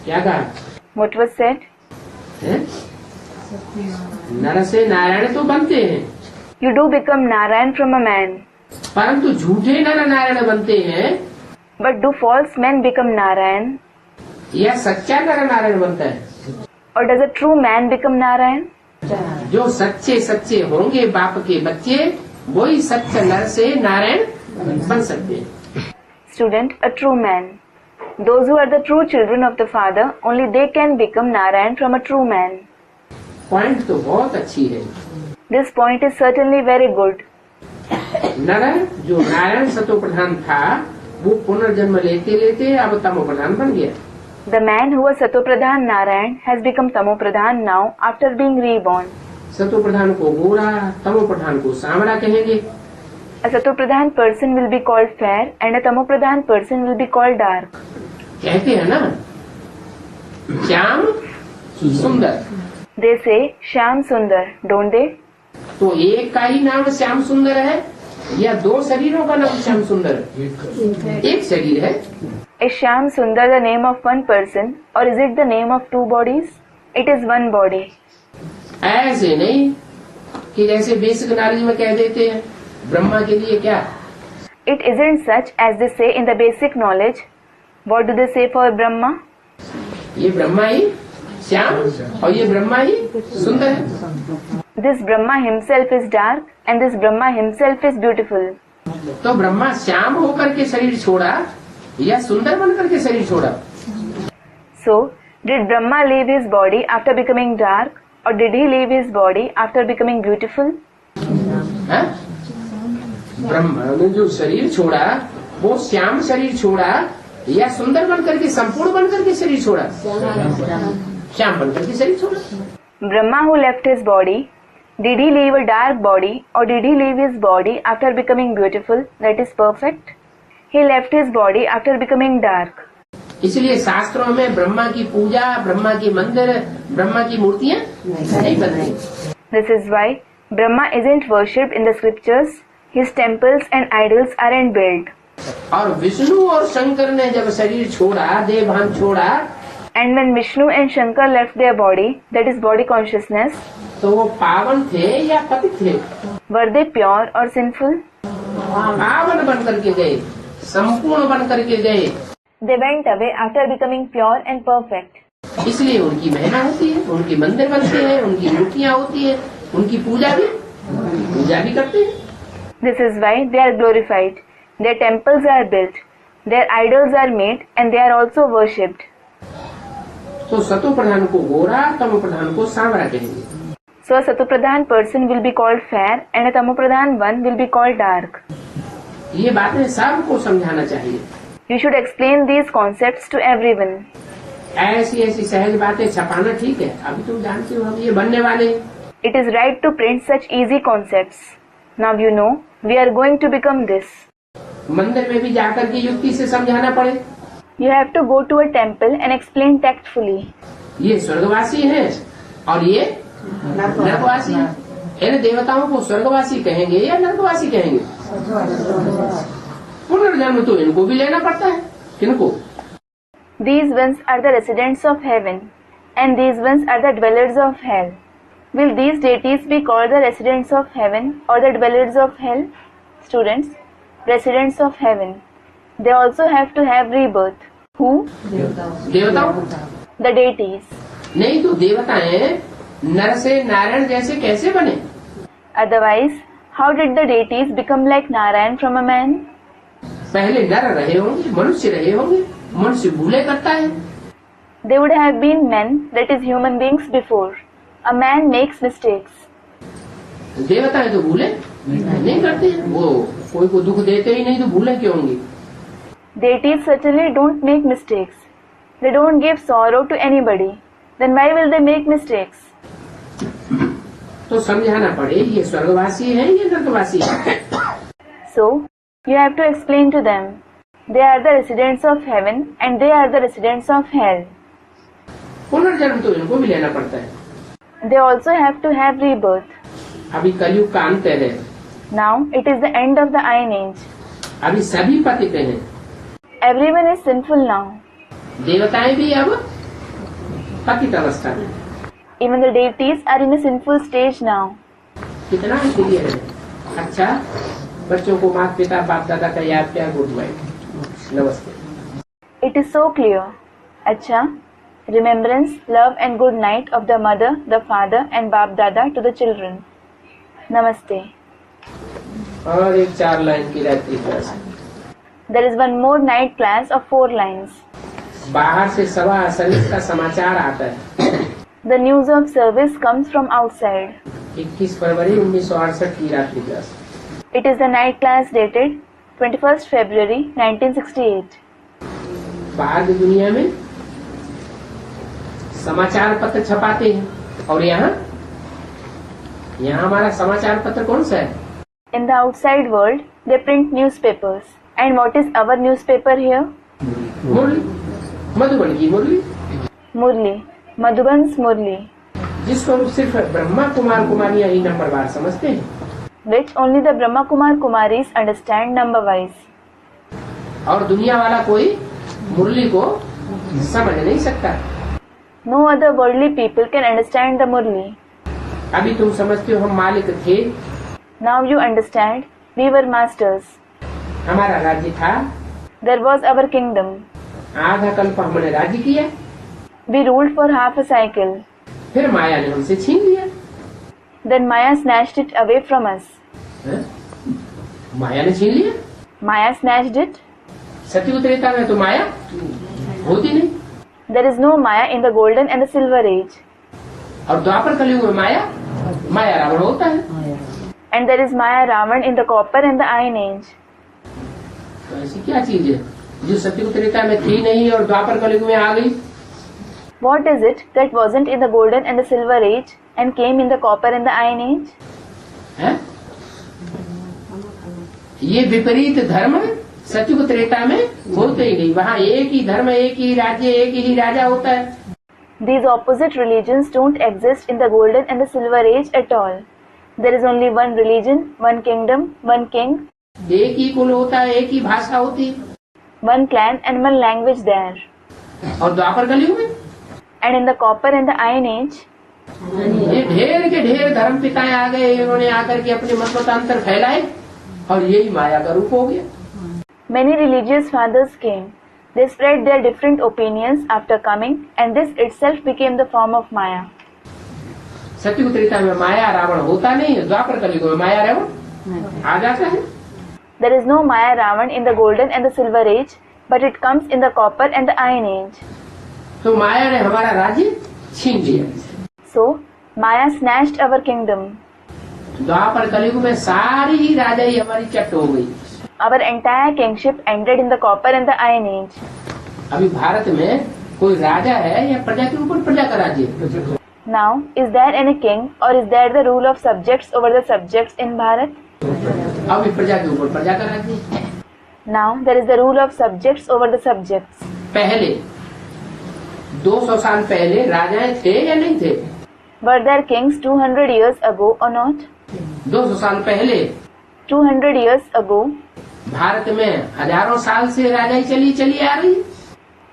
क्या कहा? What was said? है? नर से नारायण तो बनते हैं, You do become Narayan from a man. परंतु झूठे नर नारायण बनते हैं But do false men become Narayan? या सच्चा नर नारायण बनता है? Or does a true man become Narayan? जो सच्चे सच्चे होंगे बाप के बच्चे, वही सच्चे नर से नारायण बन सकते हैं। Student, a true man. Those who are the true children of the Father, only they can become Narayan from a true man. Point तो बहुत अच्छी है। This point is certainly very good. नर जो नारायण सतो प्रधान था, वो पुनर्जन्म लेते लेते अब तमो प्रधान बन गया। The man who was Satopradhan Narayan has become Tamopradhan now after being reborn. सतो प्रधान को गोरा, तमो प्रधान को सांवला कहेंगे। A Satopradhan person will be called fair and a Tamopradhan person will be called dark. कहते हैं ना, श्याम सुंदर। They say Shyam Sundar, don't they? तो एक का ही नाम श्याम सुंदर है या दो शरीरों का नाम श्याम सुंदर है? एक शरीर है। Is Shyam Sundar the name of one person or is it the name of two bodies? It is one body. ऐसे नहीं कि जैसे बेसिक नॉलेज में कह देते हैं ब्रह्मा के लिए क्या। It isn't such as they say in the basic knowledge. What do they say for Brahma? ये ब्रह्मा ही श्याम और ये ब्रह्मा ही सुंदर है। This Brahma himself is dark and this Brahma himself is beautiful. तो ब्रह्मा श्याम होकर के शरीर छोड़ा या सुंदर बनकर के शरीर छोड़ा? So, did Brahma leave his body after becoming dark or did he leave his body after becoming beautiful? है? ब्रह्मा ने जो शरीर छोड़ा वो श्याम शरीर छोड़ा या सुंदर बनकर के संपूर्ण बनकर के शरीर छोड़ा? श्याम बनकर के शरीर छोड़ा। Brahma who left his body, did he leave a dark body or did he leave his body after becoming beautiful, that is perfect? He left his body after becoming dark. इसलिए शास्त्रों में ब्रह्मा की पूजा, ब्रह्मा की मंदिर, ब्रह्मा की मूर्तियाँ नहीं बनती। This is why Brahma isn't worshipped in the scriptures, his temples and idols aren't built. और विष्णु और शंकर ने जब शरीर छोड़ा, देह भान छोड़ा, And when Vishnu and Shankar left their body, that is body consciousness, तो वो पावन थे या पतित थे? were they pure or sinful? पावन बन करके गए, संपूर्ण बन करके गए। They went away after becoming pure and perfect. इसलिए उनकी महिमा होती है, उनके मंदिर बनते हैं, उनकी मूर्तियाँ होती है, उनकी पूजा भी करते हैं। This is why they are glorified. Their temples are built, their idols are made, and they are also worshipped. तो सतो प्रधान को गोरा, तमो प्रधान को सांवरा कहेंगे। So a Satupradhan person will be called fair and a Tamopradhan one will be called dark. ये बातें सबको समझाना चाहिए। You should explain these concepts to everyone. ऐसी ऐसी सहज बातें छपाना ठीक है, अभी तुम जानते हो हम ये बनने वाले। It is right to print such easy concepts. Now you know we are going to become this. मंदिर में भी जाकर के युक्ति से समझाना पड़े। You have to go to a temple and explain tactfully. ये स्वर्गवासी हैं और ये नरकवासी हैं। इन देवताओं को स्वर्गवासी कहेंगे या नरकवासी कहेंगे? पुनर्जन्म तो इनको भी लेना पड़ता है। किनको? These ones are the residents of heaven, and these ones are the dwellers of hell. Will these deities be called the residents of heaven or the dwellers of hell? Students, residents of heaven. They also have to have rebirth. Who? देवताओं? The deities. नहीं तो देवताएं नर से नारायण जैसे कैसे बने? Otherwise, how did the deities become like Narayan from a man? पहले नर रहे होंगे, मनुष्य रहे होंगे, मनुष्य भूले करता है। They would have been men, that is human beings before. A man makes mistakes. देवताएं तो भूले नहीं करते, वो कोई को दुख देते ही नहीं, तो भूले क्यों होंगे? Deities certainly don't make mistakes. They don't give sorrow to anybody. Then why will they make mistakes? तो समझाना पड़े ये स्वर्गवासी है ये नरकवासी है। So, you have to explain to them. They are the residents of heaven and they are the residents of hell. पुनर्जन्म तो इनको भी लेना पड़ता है। They also have to have rebirth. अभी कलयुग का अंत है। Now, it is the end of the Iron Age. अभी सभी पतित हैं। Everyone is sinful now. देवताएं भी अब पतित अवस्था में। Even the deities are in a sinful stage now. कितना क्लियर है। अच्छा, बच्चों को माता पिता बाप दादा का याद प्यार गुड नाइट नमस्ते। It is so clear. Acha, remembrance, love and good night of the mother, the father and Bap Dada to the children. Namaste. और एक 4 लाइन की रात्रि class. There is one more night class of 4 lines. बाहर से सभा service का समाचार आता है। The news of service comes from outside. 21 फरवरी 1968 की रात्रि class. It is the night class dated 21st February 1968. बाहर की दुनिया में समाचार पत्र छपाते हैं और यहाँ हमारा समाचार पत्र कौन सा है? In the outside world, they print newspapers. And what is our newspaper here? मुरली, मधुबन की मुरली। Murli, Madhuban's Murli, जिसको हम सिर्फ ब्रह्मा कुमार कुमारियाँ ही नंबरवार समझते हैं, which only the Brahma Kumar Kumaris understand number-wise. और दुनिया वाला कोई मुरली को समझ नहीं सकता। No other worldly people can understand the Murli. अभी तुम समझते हो हम मालिक थे, Now you understand, we were masters. हमारा राज्य था, There was our kingdom. आधा कल्प हमने राज्य किया, We ruled for half a cycle. फिर माया ने हमसे छीन लिया। Then Maya snatched it away from us. माया ने छीन लिया। Maya snatched it. सतयुग त्रेता में तो माया होती नहीं, There is no Maya in the golden and the silver age. और द्वापर कलयुग में माया रावण होता है। And there is Maya Ravan in the copper and the iron age. तो ऐसी क्या चीज है जो सतयुग त्रेता में थी नहीं और द्वापर कलयुग में आ गई? What is it that wasn't in the golden and the silver age and came in the copper and the iron age? है? ये विपरीत धर्म सतयुग त्रेता में होते ही नहीं, वहाँ एक ही धर्म, एक ही राज्य, एक ही राजा होता है। These opposite religions don't exist in the golden and the silver age at all. There is only one religion, one kingdom, one king, एक ही कुल होता है, एक ही भाषा होती है। one clan and one language there. और द्वापर कलयुग में And in the copper and the iron age, ये ढेर के ढेर धर्म पिताएं आ गए, इन्होंने आकर के अपने मतमतांतर फैलाए और यही माया का रूप हो गया। Many religious fathers came. They spread their different opinions after coming, and this itself became the form of Maya. सतयुग त्रेता में माया रावण होता नहीं है, द्वापर कलयुग में माया रावण आ जाता है। There is no Maya Ravan in the golden and the silver age, but it comes in the copper and the iron age. तो माया ने हमारा राज्य छीन लिया। So, Maya snatched our kingdom. द्वापर कलयुग में सारी ही राजाई हमारी चट हो गई। Our entire kingship ended in the copper and the iron age. अभी भारत में कोई राजा है या प्रजा के ऊपर प्रजा का राज्य? Now, is there any king or is there the rule of subjects over the subjects in Bharat? अभी प्रजा के ऊपर प्रजा का राज्य है। Now, there is the rule of subjects over the subjects. पहले 200 साल पहले राजाएं थे या नहीं थे? Were there kings 200 years ago or not? 200 साल पहले 200 years ago, भारत में हजारों साल से राजाई चली आ रही।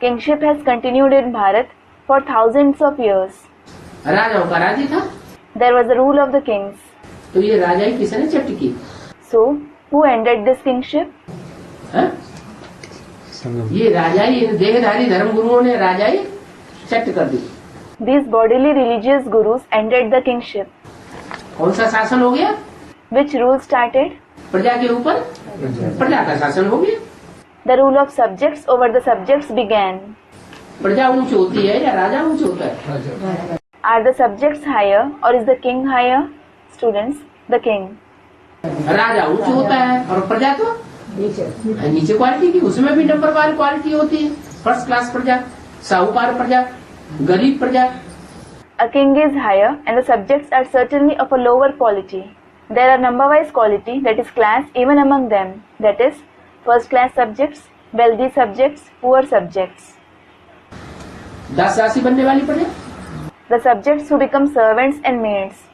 kingship has continued in Bharat for thousands of years. राजाओं का राज्य था। There was the rule of the kings. तो ये राजाई किसने चट की? So, who ended this kingship? है? ये राजाई, इन देहधारी धर्म गुरुओं ने राजाई चट कर दी। These bodily religious gurus ended the kingship. कौन सा शासन हो गया? Which rule started? प्रजा के ऊपर प्रजा का शासन हो गया। The rule of subjects over the subjects began. प्रजा ऊंच होती है या राजा ऊंच होता है? Are the subjects higher or is the king higher? Students, the king. राजा ऊंच होता है और प्रजा तो नीचे क्वालिटी की, उसमें भी नंबर वाली क्वालिटी होती है। फर्स्ट क्लास प्रजा, साहूकार प्रजा, गरीब प्रजा। A king is higher and the subjects are certainly of a lower quality. There are number-wise quality, that is class, even among them. That is, first class subjects, wealthy subjects, poor subjects. 10 राशि बनने वाली प्रजा, The subjects who become servants and maids.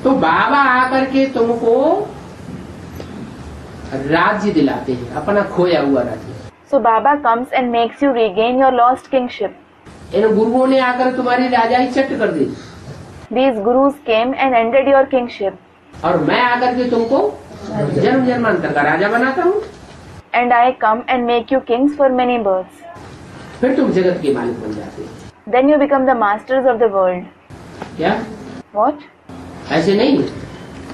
तो बाबा आकर के तुमको राज्य दिलाते हैं, अपना खोया हुआ राज्य। So Baba comes and makes you regain your lost kingship. इन गुरुओं ने आकर तुम्हारी राजाई चट कर दी These gurus came and ended your kingship. और मैं आकर के तुमको जन्म जन्मांतर का राजा बनाता हूँ। And I come and make you kings for many births. फिर तुम जगत के मालिक बन जाते हो। Then you become the masters of the world. क्या? What? ऐसे नहीं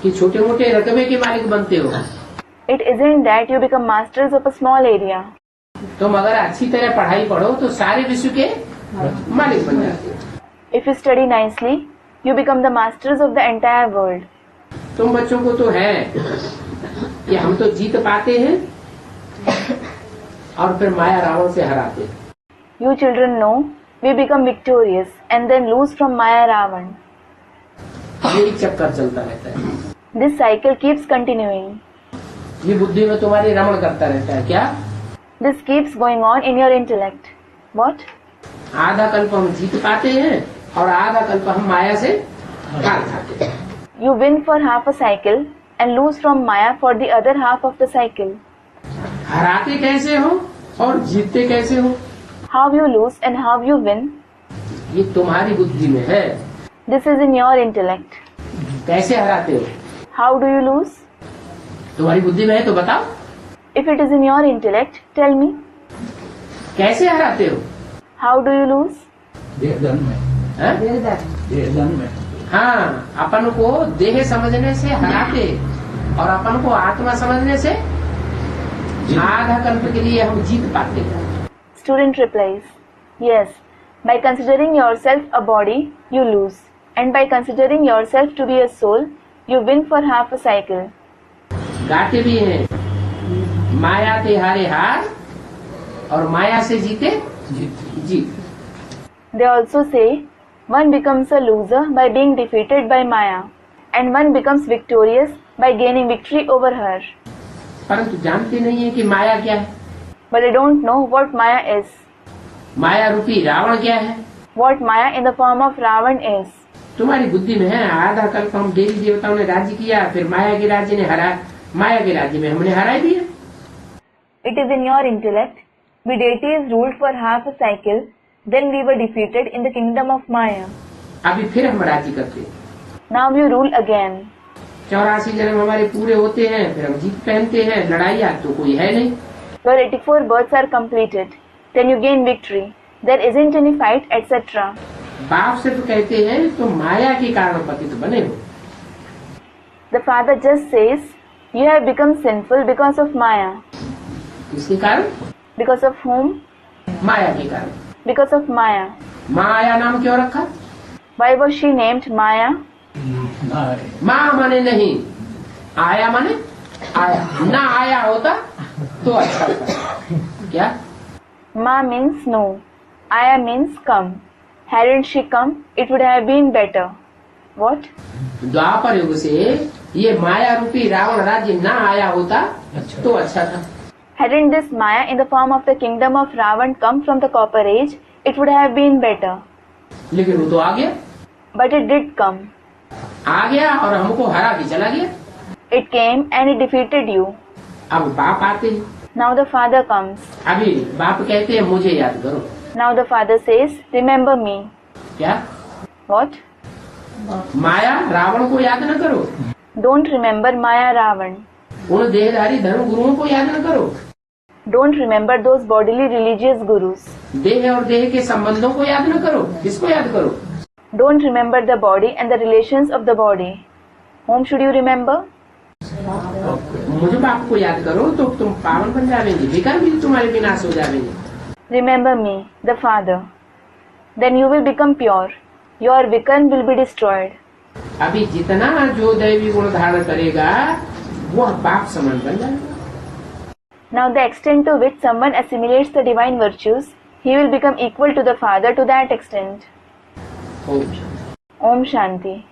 कि छोटे मोटे रकबे के मालिक बनते हो। It isn't that you become masters of a small area. तुम अगर अच्छी तरह पढ़ाई पढ़ो तो सारे विश्व के मालिक बन जाते हो। If you study nicely, you become the masters of the entire world. तुम बच्चों को तो है कि हम तो जीत पाते हैं और फिर माया रावण से हराते हैं। You children know we become victorious and then lose from Maya Ravan. यही चक्कर चलता रहता है। This cycle keeps continuing. ये बुद्धि में तुम्हारी रमण करता रहता है। क्या? This keeps going on in your intellect. What? आधा कल्प हम जीत पाते हैं और आधा कल्प हम माया से हार खाते हैं। You win for half a cycle and lose from Maya for the other half of the cycle. हराते कैसे हो और जीतते कैसे हो? How you lose and how you win, ये तुम्हारी बुद्धि में है। this is in your intellect. कैसे हराते हो? How do you lose? तुम्हारी बुद्धि में है तो बताओ। If it is in your intellect, tell me. कैसे हराते हो? How do you lose? देहधन में, हैं? देहधन में। हाँ, अपन को देह समझने से हराते और अपन को आत्मा समझने से आधा कल्प के लिए हम जीत पाते हैं। Student replies, yes, by considering yourself a body, you lose. And by considering yourself to be a soul, you win for half a cycle. गाते भी हैं, माया ते हारे हार और माया से जीते जीत। They also say, one becomes a loser by being defeated by Maya, and one becomes victorious by gaining victory over her. परंतु जानते नहीं है कि माया क्या है। But they don't know what Maya is. माया रूपी रावण क्या है? What Maya in the form of Ravan is. तुम्हारी बुद्धि में है। आधा कल्प हम देवी देवताओं ने राज्य किया, फिर माया के राज्य ने हरा, माया के राज्य में हमने हरा दिया। It is in your intellect. We deities ruled for half a cycle, then we were defeated in the kingdom of Maya. अभी फिर हम राज्य करते हैं। Now you rule again. 84 जन्म हमारे पूरे होते हैं, फिर हम जीत पहनते हैं, लड़ाइयाँ तो कोई है नहीं। Your 84 births are completed. Then you gain victory. There isn't any fight, etc. बाप सिर्फ कहते हैं तो माया के कारण पतित बने हो। The father just says, you have become sinful because of Maya. किसके कारण? Because of whom? माया के कारण। Because of Maya. माया नाम क्यों रखा? Why was she named Maya? नहीं माँ माने नहीं, आया माने आया, ना आया होता तो अच्छा था। क्या? Ma means no. Aya means come. Hadn't she come, it would have been better. What? द्वापर युग से ये माया रूपी रावण राज्य ना आया होता तो अच्छा था। Hadn't this Maya in the form of the kingdom of Ravan come from the Copper Age, it would have been better. लेकिन वो तो आ गया, But it did come. आ गया और हमको हरा के चला गया। It came and it defeated you. अब बाप आते हैं, Now the father comes. अभी बाप कहते हैं मुझे याद करो। Now the father says, remember me. क्या? What? माया रावण को याद न करो, Don't remember Maya Ravan. उन देहधारी धर्म गुरुओं को याद न करो, Don't remember those bodily religious gurus. देह और देह के संबंधों को याद न करो। किसको याद करो? Don't remember the body and the relations of the body. Whom should you remember? मुझे बाप को याद करो तो तुम पावन बन जाएंगे, विकार भी तुम्हारे विनाश हो जाएंगे। Remember me, the father. Then you will become pure. Your vikarn will be destroyed. अभी जितना जो दैवी गुण धारण करेगा वह बाप समान बन जाएगा। Now the extent to which someone assimilates the divine virtues, he will become equal to the father to that extent. Om Om Shanti.